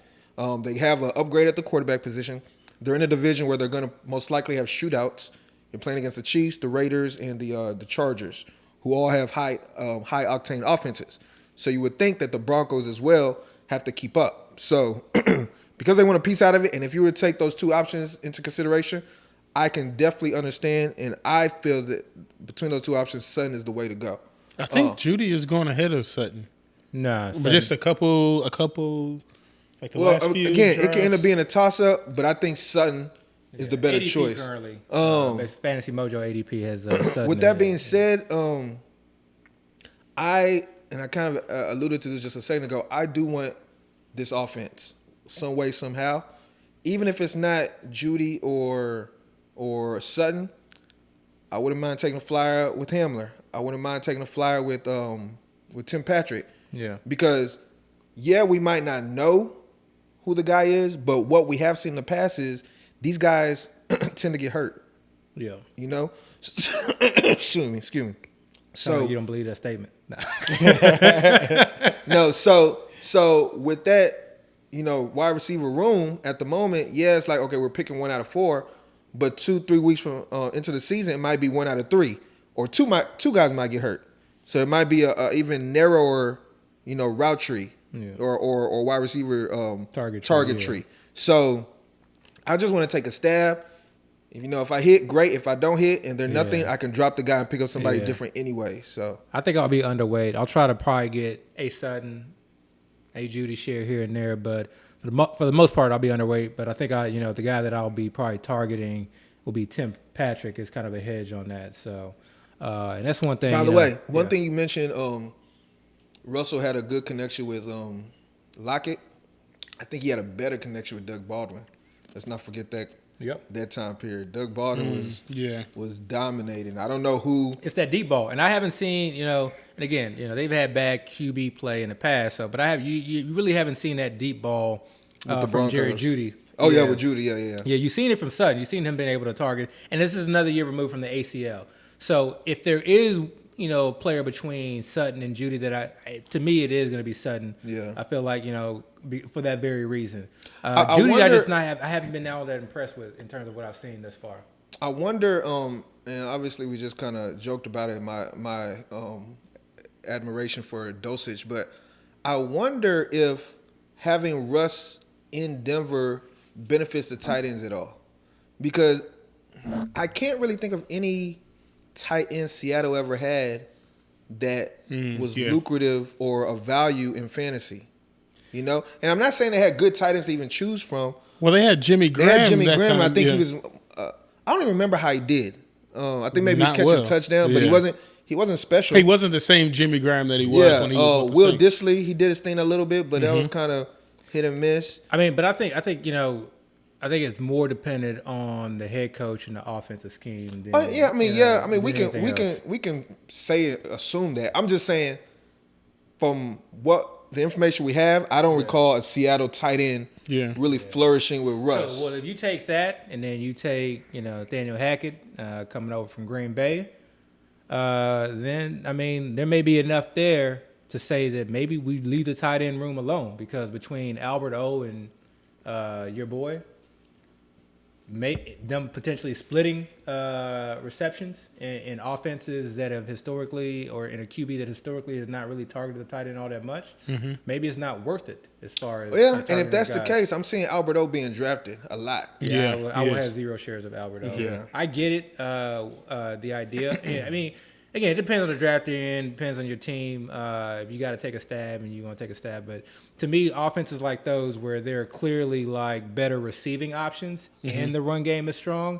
They have an upgrade at the quarterback position. They're in a division where they're going to most likely have shootouts. You're playing against the Chiefs, the Raiders, and the Chargers, who all have high octane offenses. So you would think that the Broncos as well have to keep up. So because they want a piece out of it, and if you were to take those two options into consideration, I can definitely understand, and I feel that between those two options, Sutton is the way to go. I think Jeudy is going ahead of Sutton. Nah, but just a couple. Like the last few again, drives. It can end up being a toss-up, but I think Sutton is the better ADP choice. Currently, Fantasy Mojo ADP has Sutton. With that being said, I kind of alluded to this just a second ago. I do want this offense some way, somehow, even if it's not Jeudy or Sutton. I wouldn't mind taking a flyer with Hamler. I wouldn't mind taking a flyer with Tim Patrick. Yeah. Because, we might not know who the guy is, but what we have seen in the past is these guys tend to get hurt. Yeah. Excuse me. So you don't believe that statement? No. So with that, wide receiver room at the moment, it's like, okay, we're picking 1 out of 4, but 2-3 weeks from into the season, it might be 1 out of 3. Or two guys might get hurt, so it might be a even narrower, route tree or wide receiver Target tree. So I just want to take a stab. If I hit, great. If I don't hit and they're nothing, I can drop the guy and pick up somebody different anyway. So I think I'll be underweight. I'll try to probably get a Sutton, a Judy share here and there, but for the most part, I'll be underweight. But I think the guy that I'll be probably targeting will be Tim Patrick. Is kind of a hedge on that. So, and that's one thing. By the way, one thing you mentioned, Russell had a good connection with Lockett. I think he had a better connection with Doug Baldwin. Let's not forget that. Yep. That time period, Doug Baldwin was dominating. I don't know who. It's that deep ball, and I haven't seen and again, they've had bad QB play in the past. So, but you really haven't seen that deep ball from Jerry Jeudy. Oh yeah, with Jeudy, yeah. Yeah, you've seen it from Sutton. You've seen him being able to target, and this is another year removed from the ACL. So if there is a player between Sutton and Jeudy to me it is going to be Sutton. Yeah, I feel like for that very reason. Jeudy, I haven't been all that impressed with in terms of what I've seen thus far. I wonder, and obviously we just kind of joked about it, my admiration for Dosage, but I wonder if having Russ in Denver benefits the tight ends at all, because I can't really think of any tight end Seattle ever had that was lucrative or of value in fantasy. And I'm not saying they had good tight ends to even choose from. Well, they had Jimmy Graham. I think he was. I don't even remember how he did. I think maybe he was catching a touchdown, but he wasn't special. He wasn't the same Jimmy Graham that he was when he was with the Will Saints. Dissly, he did his thing a little bit, but that was kind of hit and miss. I mean, but I think it's more dependent on the head coach and the offensive scheme. Than, we can assume that. I'm just saying, from what the information we have, I don't recall a Seattle tight end really flourishing with Russ. So, if you take that and then you take, Nathaniel Hackett coming over from Green Bay, then, there may be enough there to say that maybe we leave the tight end room alone, because between Albert O and your boy, them potentially splitting receptions in offenses that have historically, or in a QB that historically has not really targeted the tight end all that much, maybe it's not worth it as far as and if that's the case, I'm seeing Albert O being drafted a lot. I will have 0 shares of Albert O. Yeah, I get it. The idea. Again, it depends on the draft you're in, depends on your team. If you got to take a stab and you want to take a stab. But to me, offenses like those where they're clearly like better receiving options and the run game is strong,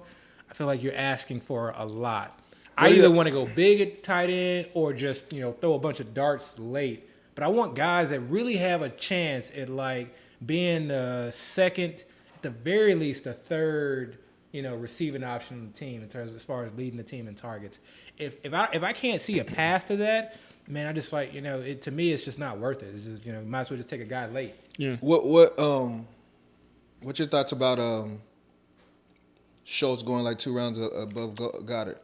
I feel like you're asking for a lot. I either want to go big at tight end or just, throw a bunch of darts late. But I want guys that really have a chance at like being the second, at the very least, the third, receiving option on the team in terms of as far as leading the team in targets. If I can't see a path to that, man, I just like, to me it's just not worth it. It's just, might as well just take a guy late. Yeah. What's your thoughts about Schultz going like 2 rounds above Goddard?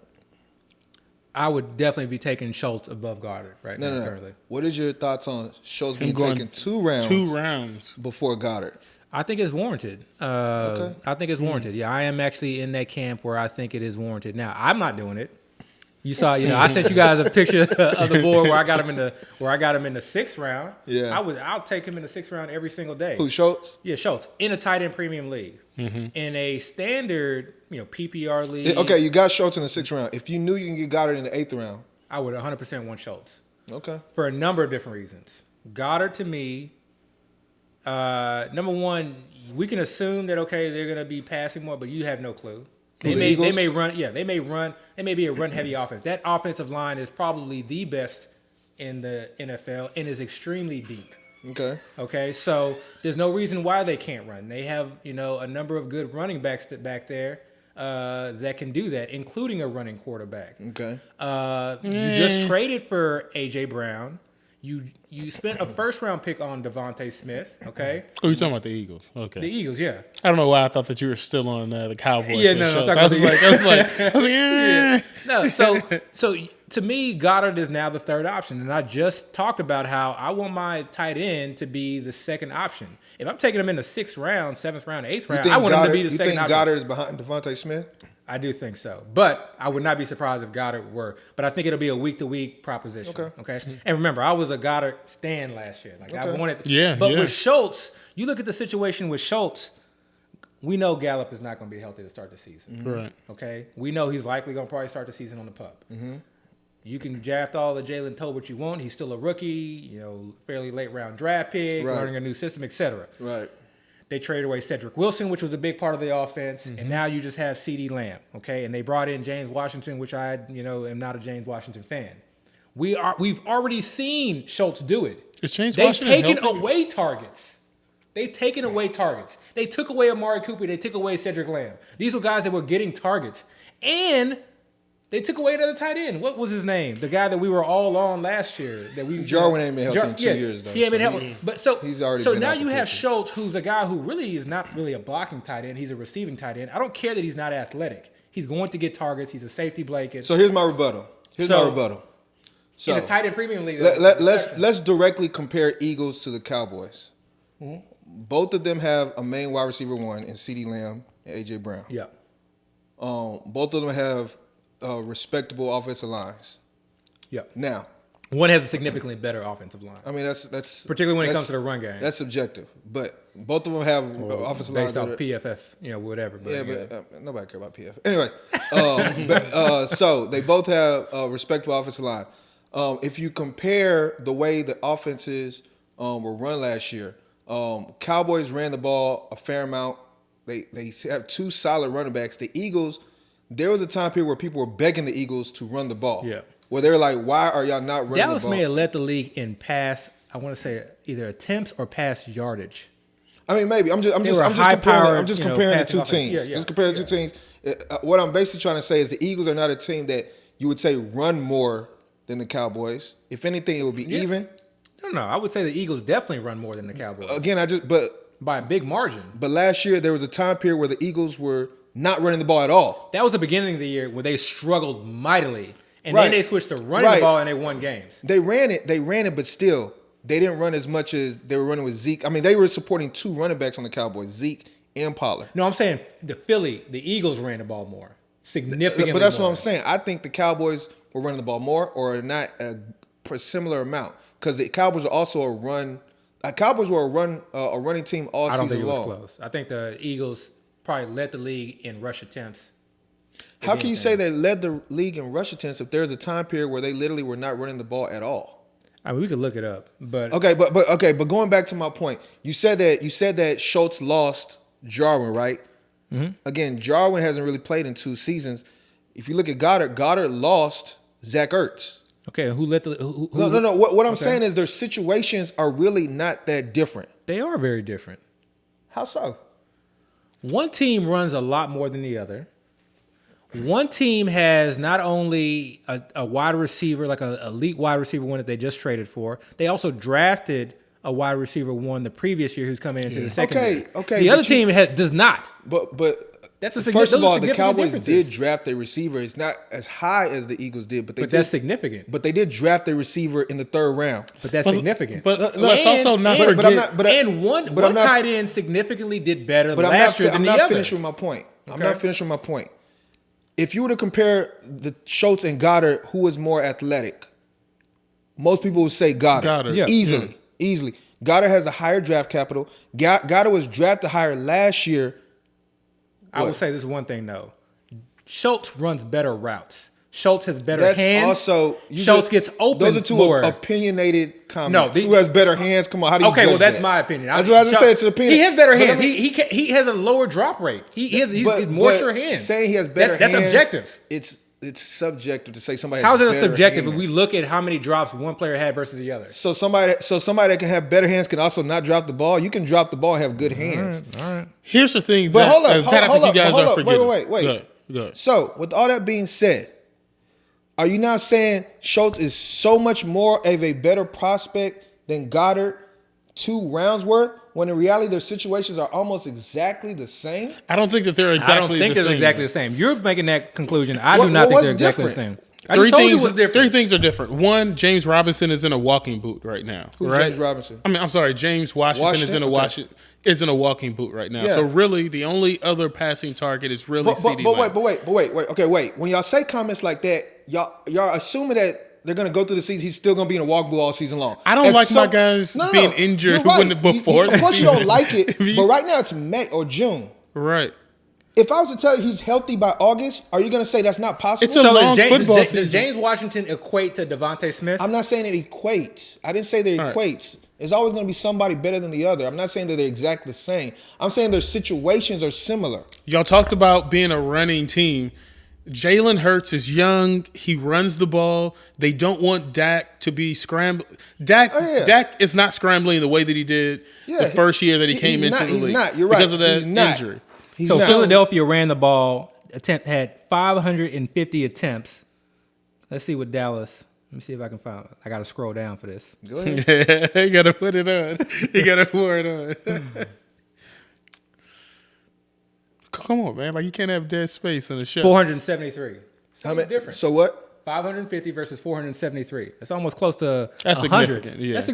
I would definitely be taking Schultz above Goddard now currently. What is your thoughts on Schultz being taken 2 rounds? 2 rounds before Goddard. I think it's warranted. Okay. I think it's warranted. Yeah, I am actually in that camp where I think it is warranted. Now, I'm not doing it. You saw, I sent you guys a picture of the board where I got him in the 6th round. Yeah, I'll take him in the 6th round every single day. Who, Schultz? Yeah, Schultz in a tight end premium league. In a standard, PPR league. Okay, you got Schultz in the 6th round. If you knew you can get Goddard in the 8th round, I would 100% want Schultz. Okay, for a number of different reasons. Goddard to me, number one, we can assume that they're going to be passing more, but you have no clue. They may run. They may be a run-heavy offense. That offensive line is probably the best in the NFL and is extremely deep. Okay. So there's no reason why they can't run. They have, a number of good running backs back there that can do that, including a running quarterback. Okay. You just traded for A.J. Brown. You spent a 1st-round pick on Devontae Smith, okay? Oh, you're talking about the Eagles. Okay. The Eagles, yeah. I don't know why I thought that you were still on the Cowboys. Yeah, no, I was like, yeah. No, so to me, Goddard is now the 3rd option, and I just talked about how I want my tight end to be the 2nd option. If I'm taking him in the 6th round, 7th round, 8th round, I want him to be the 2nd option. You think Goddard is behind Devontae Smith? I do think so. But I would not be surprised if Goddard were. But I think it'll be a week-to-week proposition. Okay. And remember, I was a Goddard stan last year. Like I wanted But with Schultz, you look at the situation with Schultz, we know Gallup is not going to be healthy to start the season. Right. Okay? We know he's likely going to probably start the season on the pup. You can draft all the Jalen Tolbert you want. He's still a rookie, fairly late-round draft pick, learning a new system, etc. Right. They traded away Cedric Wilson, which was a big part of the offense, and now you just have CeeDee Lamb, okay? And they brought in James Washington, which I, am not a James Washington fan. We've already seen Schultz do it. Is James They've Washington taken healthy? away targets. They've taken away targets. They took away Amari Cooper. They took away Cedric Lamb. These were guys that were getting targets, and they took away another tight end. What was his name? The guy that we were all on last year. Jarwin ain't been healthy in 2 years, though. He ain't been healthy. But he's already so been now out the you have picture. Schultz, who's a guy who really is not really a blocking tight end. He's a receiving tight end. I don't care that he's not athletic. He's going to get targets. He's a safety blanket. So here's my rebuttal. So in the tight end premium league, let's directly compare Eagles to the Cowboys. Both of them have a main wide receiver one in CeeDee Lamb and A.J. Brown. Yeah. Both of them have respectable offensive lines. Yeah. Now, one has a significantly better offensive line. I mean that's particularly when it comes to the run game. That's subjective, but both of them have offensive lines based off that are, PFF, whatever. But, but nobody care about PFF. Anyways, so they both have a respectable offensive line. If you compare the way the offenses were run last year, Cowboys ran the ball a fair amount. They have two solid running backs. The Eagles, there was a time period where people were begging the Eagles to run the ball. Yeah. Where they're like, why are y'all not running Dallas the ball? may have led the league in pass, I want to say either attempts or pass yardage. I mean, maybe. I'm just comparing the two teams. Just comparing the two teams. What I'm basically trying to say is the Eagles are not a team that you would say run more than the Cowboys. If anything, it would be even. No. I would say the Eagles definitely run more than the Cowboys. Again, by a big margin. But last year, there was a time period where the Eagles were not running the ball at all. That was the beginning of the year where they struggled mightily. And then they switched to running the ball and they won games. They ran it, but still, they didn't run as much as they were running with Zeke. I mean, they were supporting two running backs on the Cowboys, Zeke and Pollard. No, I'm saying the Eagles ran the ball more. Significantly But that's more. what I'm saying. I think the Cowboys were running the ball more or not a similar amount. Because the Cowboys are also a running team all season long. I don't think it was close. I think the Eagles probably led the league in rush attempts. How can you say they led the league in rush attempts if there's a time period where they literally were not running the ball at all? I mean, we could look it up, but but going back to my point, you said that Schultz lost Jarwin, right? Mm-hmm. Again, Jarwin hasn't really played in 2 seasons. If you look at Goddard lost Zach Ertz. Okay, who let the? No. What I'm saying is their situations are really not that different. They are very different. How so? One team runs a lot more than the other. One team has not only a wide receiver, like an elite wide receiver one that they just traded for, they also drafted a wide receiver one the previous year who's coming into the second. Okay. The other team does not. But that's first of all, the Cowboys differences. did draft a receiver. It's not as high as the Eagles did, but that's significant. But they did draft a receiver in the 3rd round. But that's significant. But let's also not forget. One tight end significantly did better last year than the other. I'm not finished with my point. I'm not finished with my point. If you were to compare the Schultz and Goddard, who was more athletic, most people would say Goddard. Yeah. Easily. Goddard has a higher draft capital. Goddard was drafted higher last year. I will say this one thing, though. Schultz runs better routes. Schultz has better hands. Schultz gets open more. Those are two opinionated comments. No, who has better hands? Come on, how do you judge well, that's that? my opinion. That's what I just said. It's an opinion. He has better hands. He has a lower drop rate. He's more sure hands. Saying he has better hands. That's objective. It's subjective to say somebody. How is it it subjective if we look at how many drops one player had versus the other? So somebody that can have better hands can also not drop the ball. You can drop the ball and have good hands. All right. Here's the thing. But hold up. Wait. Go ahead. So with all that being said, are you now saying Schultz is so much more of a better prospect than Goddard 2 rounds worth, when in reality their situations are almost exactly the same? I don't think that they're exactly the same. Exactly the same. You're making that conclusion. I do not think they're exactly the same. Three things are different. One, James Robinson is in a walking boot right now. Who's right? James Robinson? I'm sorry, James Washington is in a walking boot right now. Yeah. So really, the only other passing target is really CeeDee Lamb. But wait. Okay, wait. When y'all say comments like that, y'all assuming that they're gonna go through the season. He's still gonna be in a walk boot all season long. I don't like my guys being injured before the season. Of course you don't like it, but right now it's May or June. Right. If I was to tell you he's healthy by August, are you going to say that's not possible? It's a long football season. Does James Washington equate to Devontae Smith? I'm not saying it equates. I didn't say that it equates. There's always going to be somebody better than the other. I'm not saying that they're exactly the same. I'm saying their situations are similar. Y'all talked about being a running team. Jalen Hurts is young. He runs the ball. They don't want Dak to be scrambling. Dak is not scrambling the way that he did the first year that he came into the league. He's not. You're right. Because of that injury. So Philadelphia ran the ball, had 550 attempts. Let's see what Dallas. Let me see if I can find it. I got to scroll down for this. Go ahead. You got to put it on. You got to pour it on. Come on, man. Like, you can't have dead space in the show. 473. How many different. So what? 550 versus 473. That's almost close to That's 100. significant. Yeah. That's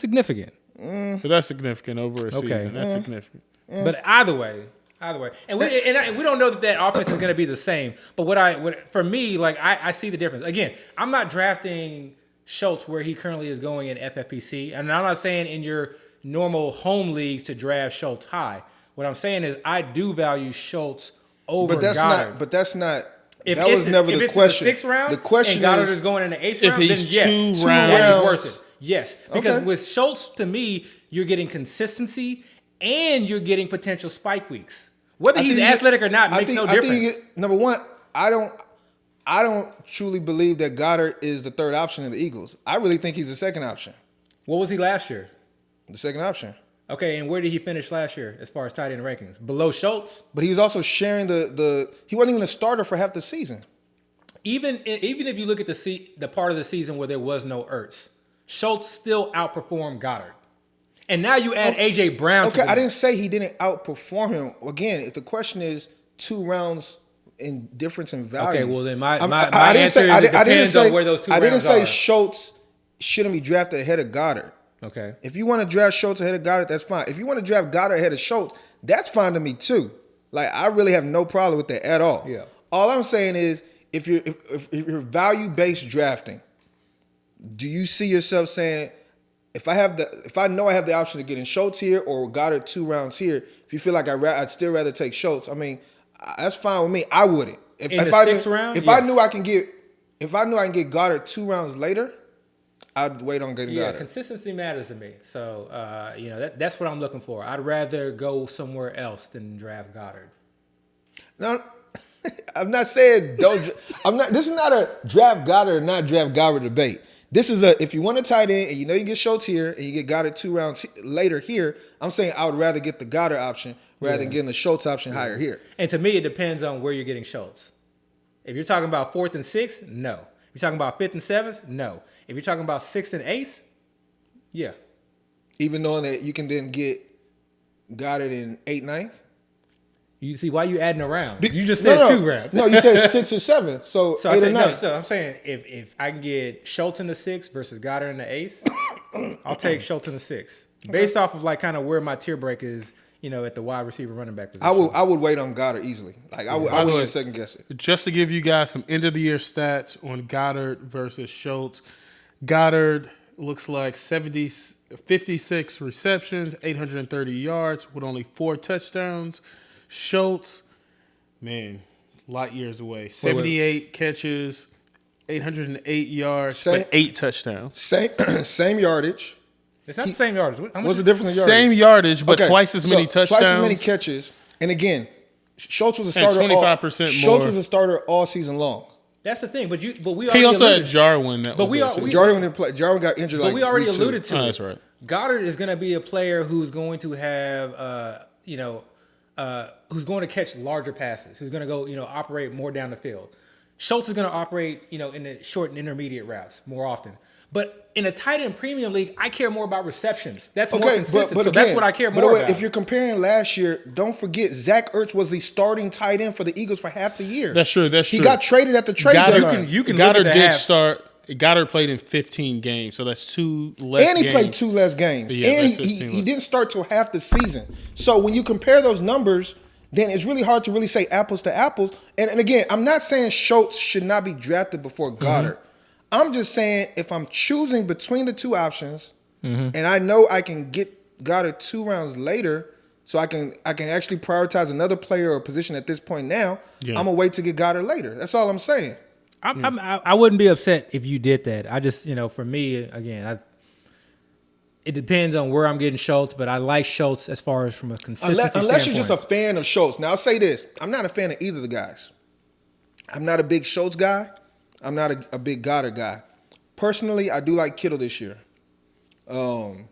significant. But that's significant over a season. That's significant. But either way, and we don't know that offense is going to be the same. But for me, like I see the difference. Again, I'm not drafting Schultz where he currently is going in FFPC, and I'm not saying in your normal home leagues to draft Schultz high. What I'm saying is I do value Schultz over Goddard. But that's not. If that was never the question. In the 6th round, the question and Goddard is going in the 8th round, he's then yes, 2 rounds, worth it. Yes, because with Schultz, to me, you're getting consistency and you're getting potential spike weeks. Whether he's athletic or not makes no difference. Number one, I don't truly believe that Goddard is the third option in the Eagles. I really think he's the second option. What was he last year? The second option. Okay, and where did he finish last year as far as tight end rankings? Below Schultz? But he was also sharing he wasn't even a starter for half the season. Even if you look at the part of the season where there was no Ertz, Schultz still outperformed Goddard. And now you add A.J. Brown to I didn't say he didn't outperform him. Again, if the question is 2 rounds in difference in value. Okay, well then my answer depends on where those 2 rounds are. I didn't say Schultz shouldn't be drafted ahead of Goddard. Okay. If you want to draft Schultz ahead of Goddard, that's fine. If you want to draft Goddard ahead of Schultz, that's fine to me too. Like, I really have no problem with that at all. Yeah. All I'm saying is, if you're value-based drafting, do you see yourself saying, if I know I have the option to get in Schultz here or Goddard 2 rounds here, if you feel like I'd still rather take Schultz, I mean, that's fine with me. I wouldn't. In the 6th round? If I knew I can get Goddard 2 rounds later, I'd wait on getting Goddard. Yeah, consistency matters to me. So, that's what I'm looking for. I'd rather go somewhere else than draft Goddard. No, I'm not saying don't. This is not a draft Goddard or not draft Goddard debate. This is if you want a tight end and you know you get Schultz here and you get Goddard 2 rounds later here, I'm saying I would rather get the Goddard option rather than getting the Schultz option higher here. And to me, it depends on where you're getting Schultz. If you're talking about 4th and 6th, no. If you're talking about 5th and 7th, no. If you're talking about 6th and 8th, yeah. Even knowing that you can then get Goddard in 8th, 9th? You see, why you adding around? You just said 2 rounds. No, you said 6 or 7. So 8 or 9. So I'm saying if I can get Schultz in the 6th versus Goddard in the 8th, I'll take Schultz in the 6th. Based off of like kind of where my tier break is, at the wide receiver running back position. I would wait on Goddard easily. Like I wouldn't even second guess it. Just to give you guys some end of the year stats on Goddard versus Schultz. Goddard looks like 56 receptions, 830 yards with only 4 touchdowns. Schultz, man, light years away. 78 catches, 808 yards, but 8 touchdowns. Same yardage. It's not the same yardage. What's the difference in yardage? Same yardage, but twice as many touchdowns. Twice as many catches. And again, Schultz was a starter. 25% more. Schultz was a starter all season long. That's the thing, but we already he also had Jarwin. Jarwin didn't play. Jarwin got injured. But we already alluded to it. That's right. Goddard is going to be a player who's going to have, who's going to catch larger passes, who's going to go, operate more down the field. Schultz is going to operate, in the short and intermediate routes more often. But in a tight end premium league, I care more about receptions. That's more Okay, consistent. but so again, that's what I care more about. If you're comparing last year, don't forget Zach Ertz was the starting tight end for the Eagles for half the year. That's true. He got traded at the trade deadline. You can Goddard look at the did half. start. Goddard played in 15 games, so that's 2 less And he games. played 2 less games. Yeah, and that's 15 he less. didn't start till half the season. So when you compare those numbers, then it's really hard to really say apples to apples. And again, I'm not saying Schultz should not be drafted before Goddard. I'm just saying if I'm choosing between the 2 options, and I know I can get Goddard 2 rounds later, so I can actually prioritize another player or position at this point now, I'm going to wait to get Goddard later. That's all I'm saying. I wouldn't be upset if you did that. I just, for me, again, it depends on where I'm getting Schultz, but I like Schultz as far as from a consistency Unless you're just a standpoint. fan of Schultz. Now, I'll say this. I'm not a fan of either of the guys. I'm not a big Schultz guy. I'm not a big Goddard guy. Personally, I do like Kittle this year. And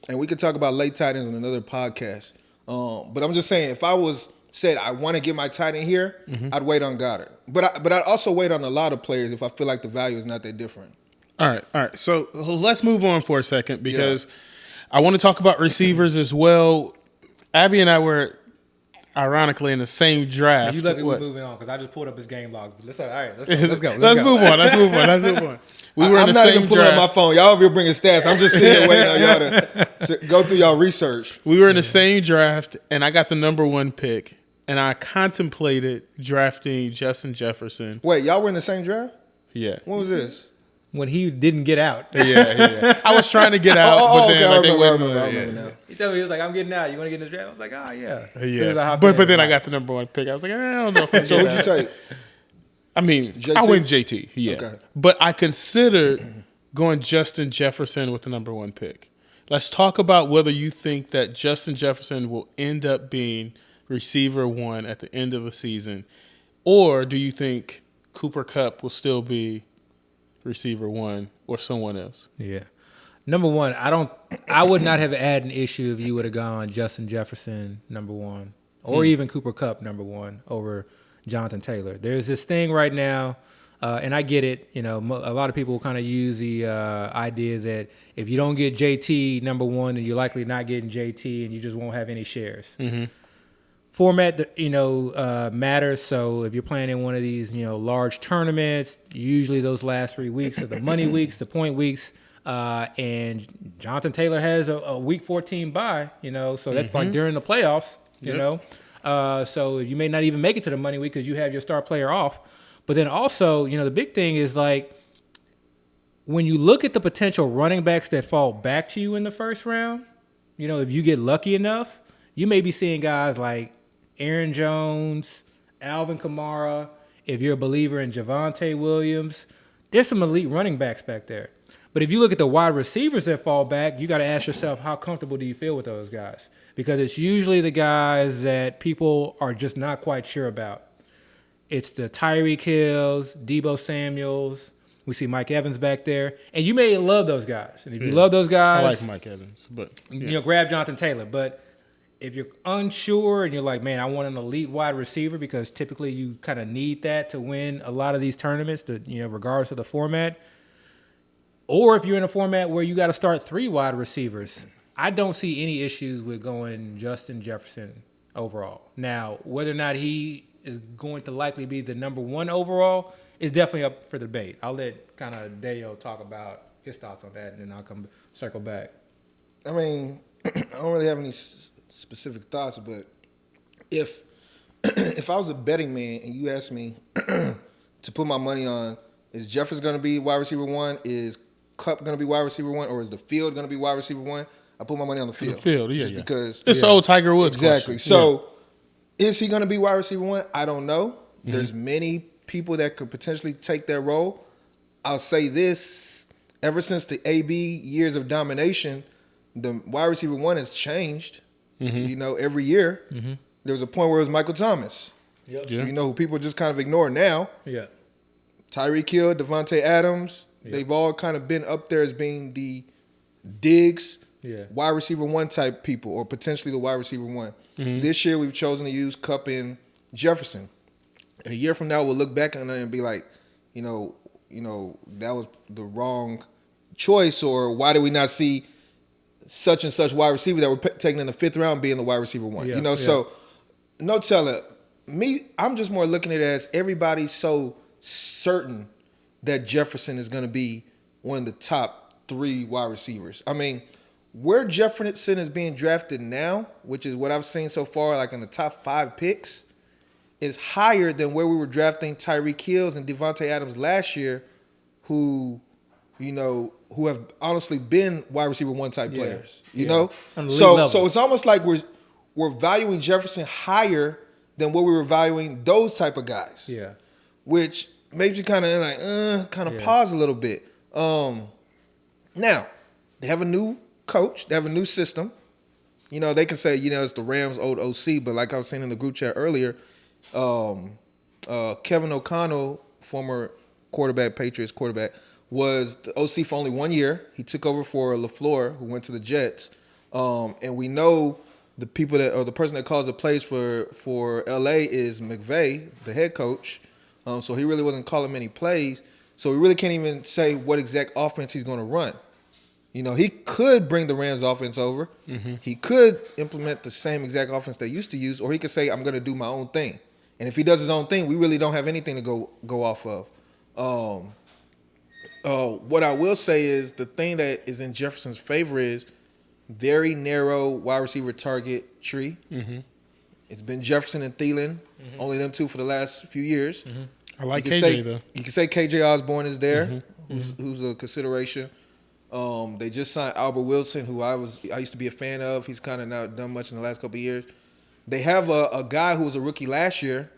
we could talk about late tight ends on another podcast. But I'm just saying, if I said I want to get my tight end here, I'd wait on Goddard. But I'd also wait on a lot of players if I feel like the value is not that different. All right. So let's move on for a second because I want to talk about receivers as well. Abby and I were ironically in the same draft. You lucky we're moving on because I just pulled up his game logs. Let's go. Let's move on. Let's move on. We were in I'm the not same even pulling up draft. my phone. Y'all over here bringing stats. I'm just sitting here waiting on y'all to go through y'all research. We were in the same draft, and I got the number 1 pick, and I contemplated drafting Justin Jefferson. Wait, y'all were in the same draft? Yeah. When was this? When he didn't get out. Yeah. I was trying to get out, but then I they remember wouldn't. now. He told me, he was like, I'm getting out. You want to get in the draft? I was like, oh, yeah. As soon as I Yeah. hopped But in, then I like, got the number 1 pick. I was like, I don't know if I So get who'd you out. take? I mean, JT? I went JT, yeah. Okay. But I considered going Justin Jefferson with the number 1 pick. Let's talk about whether you think that Justin Jefferson will end up being receiver 1 at the end of the season, or do you think Cooper Kupp will still be receiver 1 or someone else? Yeah. Number 1, I would not have had an issue if you would have gone Justin Jefferson number 1 or even Cooper Kupp number 1 over Jonathan Taylor. There's this thing right now, and I get it. A lot of people kind of use the idea that if you don't get JT number 1, then you're likely not getting JT, and you just won't have any shares. Format, matters. So if you're playing in one of these, large tournaments, usually those last 3 weeks are the money weeks, the point weeks. And Jonathan Taylor has a week 14 bye, so that's like during the playoffs, so you may not even make it to the money week because you have your star player off. But then also, the big thing is like when you look at the potential running backs that fall back to you in the first round, if you get lucky enough, you may be seeing guys like Aaron Jones, Alvin Kamara. If you're a believer in Javonte Williams, there's some elite running backs back there. But if you look at the wide receivers that fall back, you got to ask yourself, how comfortable do you feel with those guys? Because it's usually the guys that people are just not quite sure about. It's the Tyreek Hills, Deebo Samuels. We see Mike Evans back there. And you may love those guys. And if you love those guys, I like Mike Evans, but grab Jonathan Taylor. But if you're unsure and you're like, man, I want an elite wide receiver, because typically you kind of need that to win a lot of these tournaments, regardless of the format. Or if you're in a format where you got to start 3 wide receivers, I don't see any issues with going Justin Jefferson overall. Now, whether or not he is going to likely be the number 1 overall is definitely up for debate. I'll let kind of Dale talk about his thoughts on that, and then I'll circle back. I mean, I don't really have any specific thoughts, but if I was a betting man and you asked me to put my money on, is Jefferson going to be wide receiver 1? Is Kupp going to be wide receiver 1? Or is the field going to be wide receiver 1? I put my money on the field. The field, yeah. Just because. It's the old Tiger Woods Exactly. question. So, is he going to be wide receiver 1? I don't know. There's many people that could potentially take that role. I'll say this. Ever since the AB years of domination, the wide receiver 1 has changed. Every year. There was a point where it was Michael Thomas. Yep. Yeah. Who people just kind of ignore now. Yeah. Tyreek Hill, Devontae Adams. Yeah. They've all kind of been up there as being the Diggs, wide receiver 1 type people, or potentially the wide receiver 1. This year we've chosen to use Kupp and Jefferson. A year from now we'll look back on it and be like, that was the wrong choice, or why do we not see such and such wide receiver that we're taking in the 5th round being the wide receiver 1? Yeah, So no telling. I'm just more looking at it as everybody's so certain that Jefferson is going to be one of the top 3 wide receivers. I mean, where Jefferson is being drafted now, which is what I've seen so far, like in the top 5 picks, is higher than where we were drafting Tyreek Hill and Devontae Adams last year, who have honestly been wide receiver 1 type players. You know? So it's almost like we're valuing Jefferson higher than what we were valuing those type of guys. Yeah. Which makes you kind of like pause a little bit. Now, they have a new coach, they have a new system. They can say, it's the Rams' old OC, but like I was saying in the group chat earlier, Kevin O'Connell, former Patriots quarterback, was the OC for only 1 year. He took over for LaFleur, who went to the Jets. And we know the person that calls the plays for LA is McVay, the head coach. So he really wasn't calling many plays. So we really can't even say what exact offense he's going to run. He could bring the Rams offense over. Mm-hmm. He could implement the same exact offense they used to use, or he could say, I'm going to do my own thing. And if he does his own thing, we really don't have anything to go off of. What I will say is the thing that is in Jefferson's favor is very narrow wide receiver target tree. Mm-hmm. It's been Jefferson and Thielen, only them 2 for the last few years. Mm-hmm. I like KJ, though. You can say KJ Osborne is there, who's a consideration. They just signed Albert Wilson, who I used to be a fan of. He's kind of not done much in the last couple of years. They have a guy who was a rookie last year,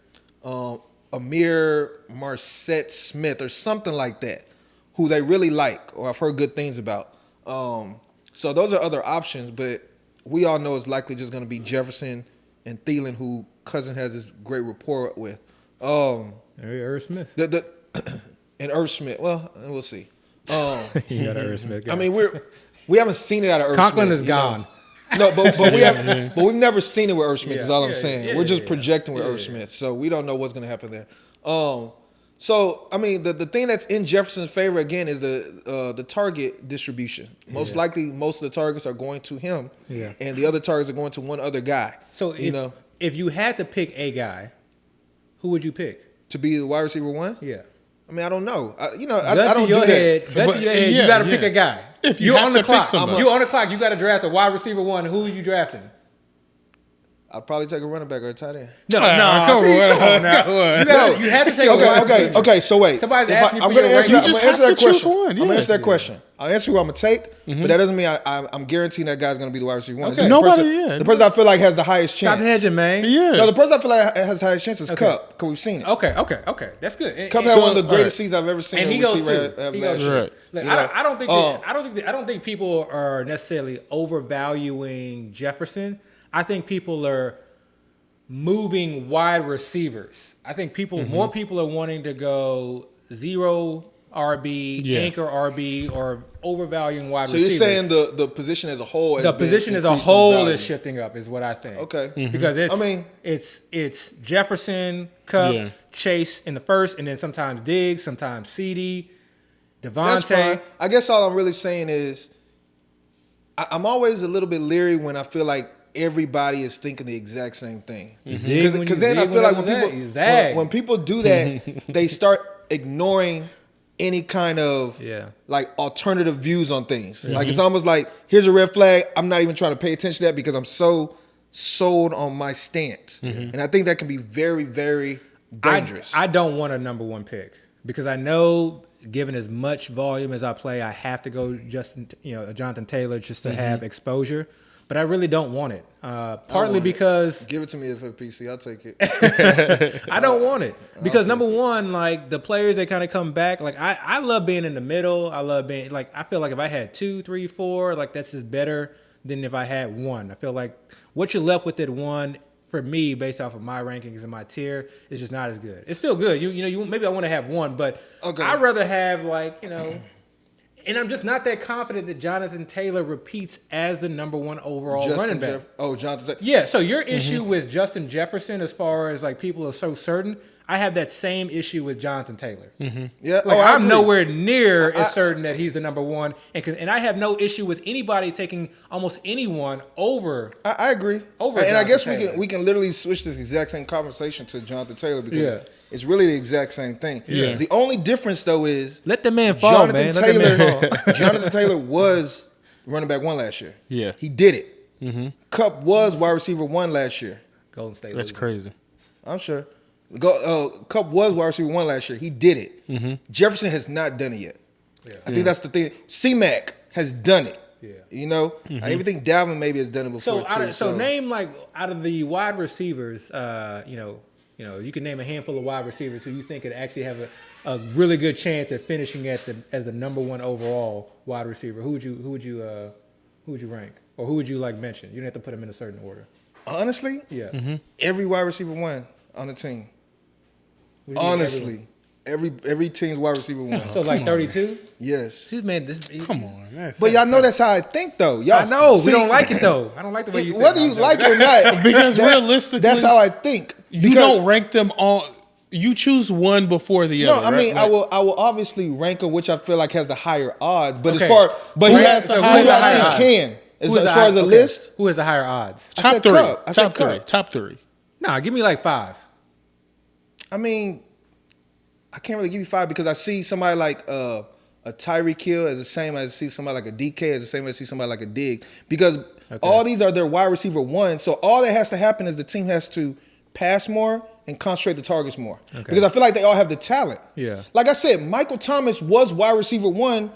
Amir Marset Smith or something like that, who they really like, or I've heard good things about. So those are other options, but we all know it's likely just going to be Jefferson and Thielen, who Cousin has this great rapport with. Irv Smith. And Irv Smith. Well, we'll see. You got Irv Smith guy. I mean, we haven't seen it out of Irv Smith. Conklin is gone. No, but we've never seen it with Irv Smith. Is all I'm saying. We're just projecting with Irv Smith, so we don't know what's going to happen there. So I mean, the thing that's in Jefferson's favor again is the target distribution. Most likely, most of the targets are going to him, and the other targets are going to one other guy. So if you had to pick a guy, who would you pick to be the wide receiver 1? Yeah. I mean, I don't know. I don't do that. Gun to your head, you got to pick a guy. If you're on the clock, you're on the clock. You got to draft a wide receiver 1. Who are you drafting? I'd probably take a running back or a tight end. No, come on now. You had to take a wide receiver. Okay. So wait. Somebody's asking I'm you for going to answer that question. I'm going to answer that question. question. I'll answer who I'm going to take, but that doesn't mean I'm guaranteeing that guy's going to be the wide receiver 1. Okay. The person I feel like has the highest chance. Stop hedging, man. Yeah. No, the person I feel like has the highest chance is Kupp, because we've seen it. Okay. That's good. Kupp had one of the greatest seasons I've ever seen. And he goes too. Right. Look, I don't think people are necessarily overvaluing Jefferson. I think people are moving wide receivers. I think more people are wanting to go 0 RB, anchor RB, or overvaluing wide receivers. So you're saying the position as a whole is shifting up, is what I think. Okay. Because it's Jefferson, Kupp, Chase in the first, and then sometimes Diggs, sometimes CD, Devontae. That's fine. I guess all I'm really saying is I'm always a little bit leery when I feel like everybody is thinking the exact same thing. Because then I feel like when people do that, they start ignoring any kind of like alternative views on things. Like it's almost like, here's a red flag. I'm not even trying to pay attention to that because I'm so sold on my stance. And I think that can be very, very dangerous. I don't want a number 1 pick because I know, given as much volume as I play, I have to go Jonathan Taylor just to have exposure. But I really don't want it. Partly because give it to me if it's PC, I'll take it. I don't want it because number 1, like the players that kind of come back, like I love being in the middle. I love being like, I feel like if I had 2, 3, 4, like that's just better than if I had 1. I feel like what you're left with at 1, for me, based off of my rankings and my tier, is just not as good. It's still good. You maybe I want to have 1, but I'd rather have and I'm just not that confident that Jonathan Taylor repeats as the number 1 overall running back. Jonathan. Yeah. So your issue with Justin Jefferson, as far as like people are so certain, I have that same issue with Jonathan Taylor. Mm-hmm. Yeah, Like, I I'm agree. nowhere near as certain that he's the number one, and I have no issue with anybody taking almost anyone over. I agree. Over And I guess Jonathan we can literally switch this exact same conversation to Jonathan Taylor because Yeah. it's really the exact same thing. Yeah. The only difference though is Let the man fall, Jonathan man. Let the man Taylor. fall. Jonathan Taylor was running back 1 last year. Yeah. He did it. Cup was wide receiver 1 last year. Golden State. That's losing. crazy. I'm sure. Cup was wide receiver 1 last year. He did it. Jefferson has not done it yet. Yeah. I think that's the thing. C-Mac has done it. Yeah. You know, I even think Dalvin maybe has done it before too. So name like out of the wide receivers, you can name a handful of wide receivers who you think could actually have a really good chance at finishing as the number 1 overall wide receiver. Who would you rank, or who would you like mention? You don't have to put them in a certain order. Honestly, Yeah. every wide receiver 1 on the team. What do you mean, Honestly, every team's wide receiver 1. So like 32. Yes. This man, Come on. But y'all know that's how I think, though. Y'all I know see, we don't like it though. I don't like the way you think. whether you like it or not. Because realistically, that's how I think. you don't rank them on. You choose one before the No, other. I mean, right? I will obviously rank him, which I feel like has the higher odds. But Okay. but Who he has has the who higher I think odds? can. As Who is the far as a high- okay. list, Who has the higher odds? I top said three. Cup. I said Top three. Cup. Top three. Nah, give me like 5. I mean, I can't really give you 5 because I see somebody like a Tyreek Hill as the same as I see somebody like a DK as the same as I see somebody like a Dig because all these are their wide receiver 1. So all that has to happen is the team has to pass more and concentrate the targets more because I feel like they all have the talent. Yeah. Like I said, Michael Thomas was wide receiver 1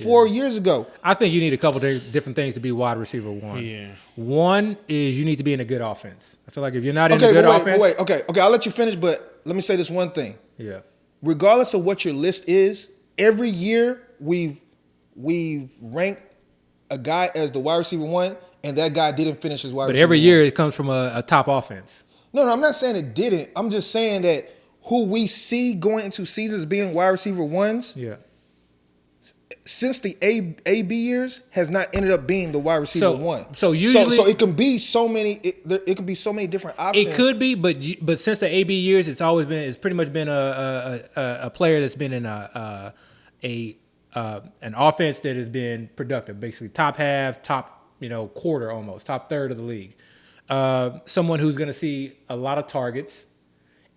4 years ago. I think you need a couple of different things to be wide receiver 1. Yeah. One is you need to be in a good offense. I feel like if you're not in a good offense, Okay, I'll let you finish, but let me say this one thing. yeah, Regardless of what your list is, every year we've ranked a guy as the wide receiver 1, and that guy didn't finish his wide but receiver every 1. year it comes from a top offense. No, I'm not saying it didn't. I'm just saying that who we see going into seasons being wide receiver 1s Yeah. since the AB years has not ended up being the wide receiver 1. so usually- so it can be so many. It can be so many different options. It could be, but since the AB years, it's pretty much been a player that's been in an offense that has been productive, basically top half, top quarter almost, top third of the league. Someone who's going to see a lot of targets,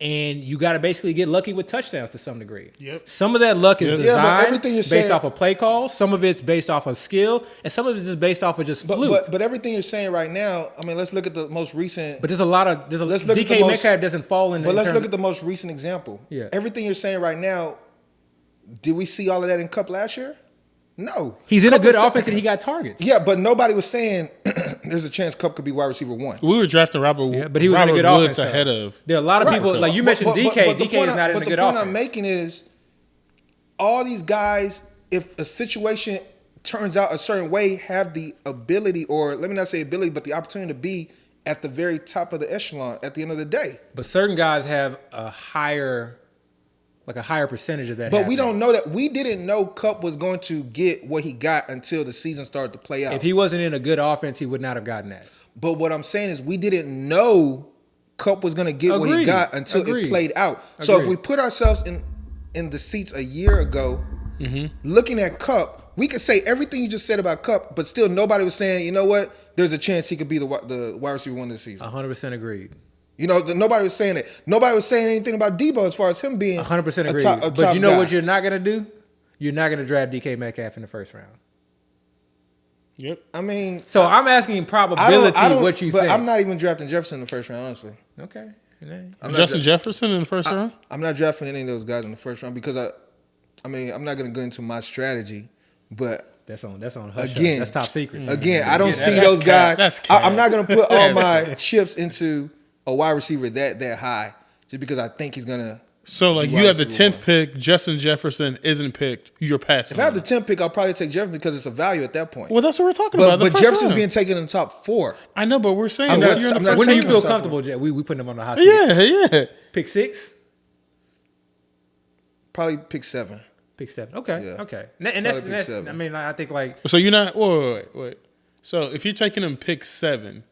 and you got to basically get lucky with touchdowns to some degree. Yep. Some of that luck is Yeah, but designed everything you're based saying- off of play calls. Some of it's based off of skill, and some of it's just based off of just fluke. But everything you're saying right now, I mean, let's look at the most recent. But there's a lot of Let's look at DK the most- Metcalf doesn't fall in. But let's look at the most recent example. Yeah. Everything you're saying right now, did we see all of that in Cup last year? No. He's in a Cup good was- offense and he got targets. Yeah, but nobody was saying there's a chance Cup could be wide receiver 1. We were drafting Robert. Yeah, but he was in a Robert good Woods offense, though. ahead of. There are a lot of people, like you mentioned DK. But the DK point is not in a but good the point offense. I'm making is all these guys, if a situation turns out a certain way, have the ability, or let me not say ability, but the opportunity to be at the very top of the echelon at the end of the day. But certain guys have a higher percentage of that. But we happening. don't know that. We didn't know Cup was going to get what he got until the season started to play out. If he wasn't in a good offense, he would not have gotten that. But what I'm saying is we didn't know Cup was going to get what he Agreed. got until Agreed. it played out. So if Agreed. we put ourselves in the seats a year ago, looking at Cup, we could say everything you just said about Cup, but still nobody was saying, you know what, there's a chance he could be the wide receiver 1 this season. 100% agreed. Nobody was saying it. Nobody was saying anything about Debo as far as him being 100% a agreed. top But you know guy. what you're not going to do? You're not going to draft DK Metcalf in the first round. Yep. I mean, So I'm asking probability what you but think. I'm not even drafting Jefferson in the first round, honestly. Okay. Justin Jefferson in the first round. I'm not drafting any of those guys in the first round because I'm not going to go into my strategy, but That's on hush. Again. That's top secret. again, I don't see that's those cap. guys. That's cap. I'm not going to put all my chips into a wide receiver that high just because I think he's going to. So like wide you have the receiver 10th pick. Justin Jefferson isn't picked. You're passing. If I have on the it. 10th pick, I'll probably take Jefferson because it's a value at that point. Well, that's what we're talking about. But the first Jefferson's round. being taken in the top 4. I know, but we're saying I'm that not- you're in I'm the not first When do you taking feel him top comfortable, Jay? We putting him on the hot seat. Yeah. Pick 6? Probably pick 7. Pick 7. Okay. Yeah. Okay. And Probably that's pick 7. I mean, I think like So you're not. Wait. So if you're taking him pick 7,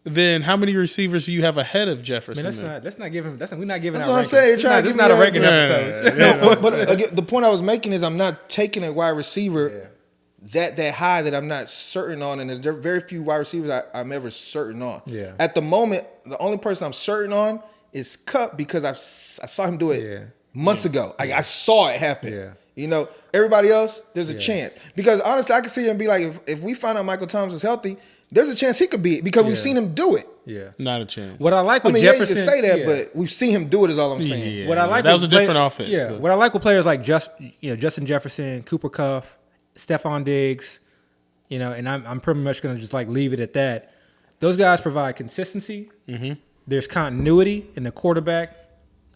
then how many receivers do you have ahead of Jefferson? Man, let's not give him. We're not giving. That's out what I'm rankings. saying. This is not a ranking episode. No, but again, the point I was making is I'm not taking a wide receiver that high that I'm not certain on, and there's very few wide receivers I'm ever certain on. Yeah. At the moment, the only person I'm certain on is Cup because I saw him do it months ago. I saw it happen. Yeah. You know, everybody else, there's a chance. Because honestly, I can sit here and be like, if we find out Michael Thomas is healthy, there's a chance he could be, because we've seen him do it. Yeah. Not a chance. What I like with you Jefferson, can say that, but we've seen him do it is all I'm saying. Yeah, what I like that was with a different offense. Yeah. So. What I like with players like Justin Jefferson, Cooper Kupp, Stephon Diggs, and I'm pretty much going to just like leave it at that. Those guys provide consistency. Mm-hmm. There's continuity in the quarterback,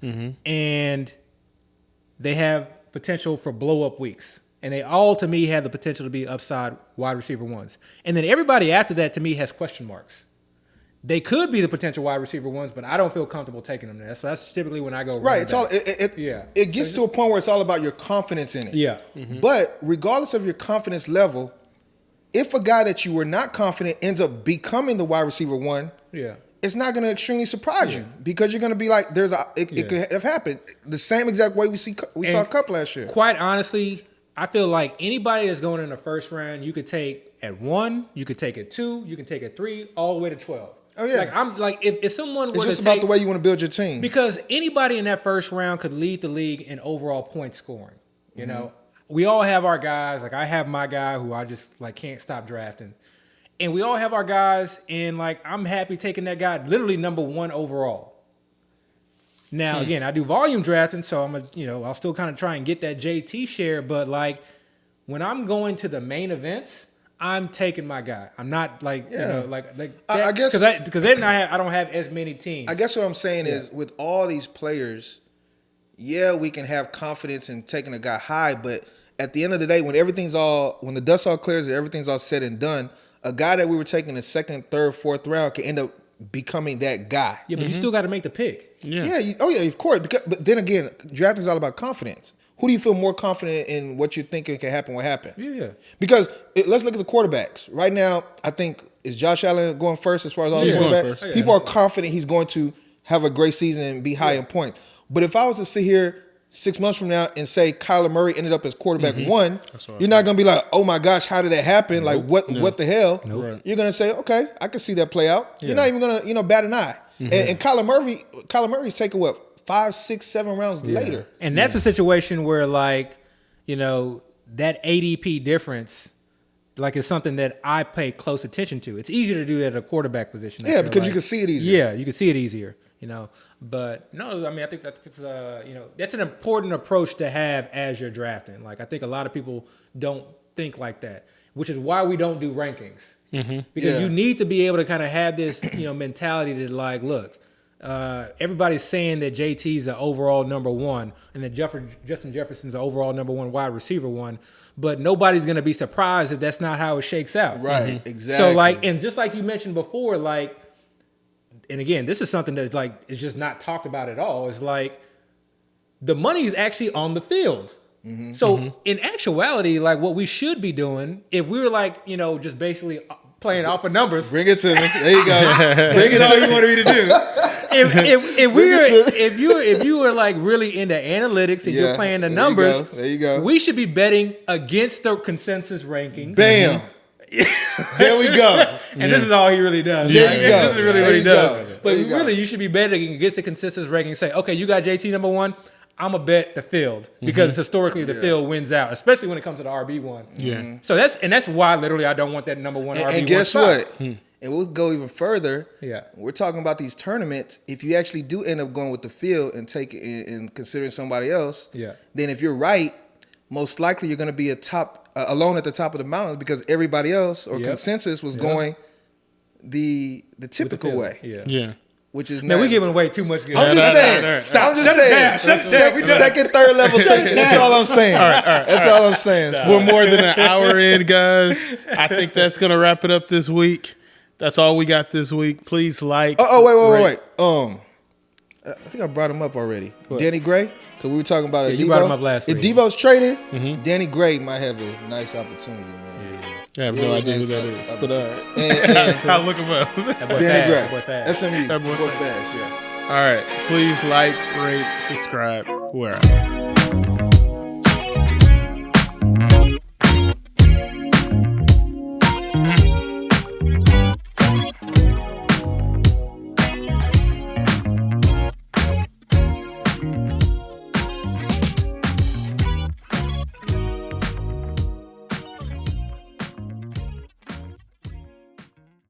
and they have potential for blow up weeks. And they all, to me, have the potential to be upside wide receiver ones. And then everybody after that, to me, has question marks. They could be the potential wide receiver ones, but I don't feel comfortable taking them there. So that's typically when I go right. It's all it gets to a point where it's all about your confidence in it. Yeah. Mm-hmm. But regardless of your confidence level, if a guy that you were not confident ends up becoming the wide receiver one, it's not going to extremely surprise you, because you're going to be like, it could have happened the same exact way we saw Cup last year. Quite honestly, I feel like anybody that's going in the first round, you could take at 1, you could take at 2, you can take at 3, all the way to 12. Oh yeah. Like I'm like if someone were it's just to about the way you want to build your team. Because anybody in that first round could lead the league in overall point scoring. You know, we all have our guys. Like I have my guy who I just like can't stop drafting, and we all have our guys. And like I'm happy taking that guy, literally number 1 overall. Now again, I do volume drafting, so I'll still kind of try and get that JT share. But like when I'm going to the main events, I'm taking my guy. I'm not like that, I guess because then I don't have as many teams. I guess what I'm saying is with all these players, we can have confidence in taking a guy high, but at the end of the day, when the dust all clears and everything's all said and done, a guy that we were taking in the 2nd, 3rd, 4th round can end up becoming that guy. Yeah, but you still got to make the pick. Yeah. Of course. But then again, drafting is all about confidence. Who do you feel more confident in what you're thinking can happen will happen? Yeah. Because let's look at the quarterbacks. Right now, I think, is Josh Allen going first as far as all these quarterbacks? People are confident he's going to have a great season and be high in points. But if I was to sit here 6 months from now and say Kyler Murray ended up as quarterback 1, you're not going to be like, oh my gosh, how did that happen? Nope. Like, what the hell? Nope. You're going to say, okay, I can see that play out. Yeah. You're not even going to, bat an eye. And Kyler Murray's taking what? 5, 6, 7 rounds later. And that's a situation where, like, that ADP difference, like, is something that I pay close attention to. It's easier to do that at a quarterback position. Yeah, because you can see it easier. Yeah, you can see it easier, But, no, I mean, I think that's, that's an important approach to have as you're drafting. Like, I think a lot of people don't think like that, which is why we don't do rankings. Because you need to be able to kind of have this, mentality that, like, look, everybody's saying that JT's an overall number 1 and that Justin Jefferson's an overall number 1 wide receiver 1, but nobody's going to be surprised if that's not how it shakes out. Right, exactly. So like, and just like you mentioned before, like, and again, this is something that like is just not talked about at all. It's like the money is actually on the field. So in actuality, like what we should be doing, if we were like, just basically playing off of numbers. Bring it to me. There you go. Bring it all you wanted me to do. If you were like really into analytics and you're playing the numbers, there you go. We should be betting against the consensus rankings. Bam. There we go. And this is all he really does. There you go. This is really what he does. But really, you should be betting against the consensus ranking. Say, okay, you got JT number 1. I'm going to bet the field because historically the field wins out, especially when it comes to the RB1. Yeah. So that's why literally I don't want that number 1 RB1 And guess spot. what? And we'll go even further. Yeah. We're talking about these tournaments. If you actually do end up going with the field and and considering somebody else, then if you're right, most likely you're going to be alone at the top of the mountain because everybody else or consensus was going the typical way. Yeah. Which is man, we're giving away too much. I'm just saying. Stop. I'm just saying. Second, third level thinking. That's all I'm saying. All right. That's all I'm saying. So. We're more than an hour in, guys. I think that's gonna wrap it up this week. That's all we got this week. Please like. Wait. I think I brought him up already. Danny Gray, because we were talking about it. You brought him up last week. If Devo's traded, Danny Gray might have a nice opportunity, man. Yeah. I have no idea who that is. But I'll look him up. Danny Gray. SMU. That boy Boy fast. fast, yeah. All right. Please like, rate, subscribe. We're out.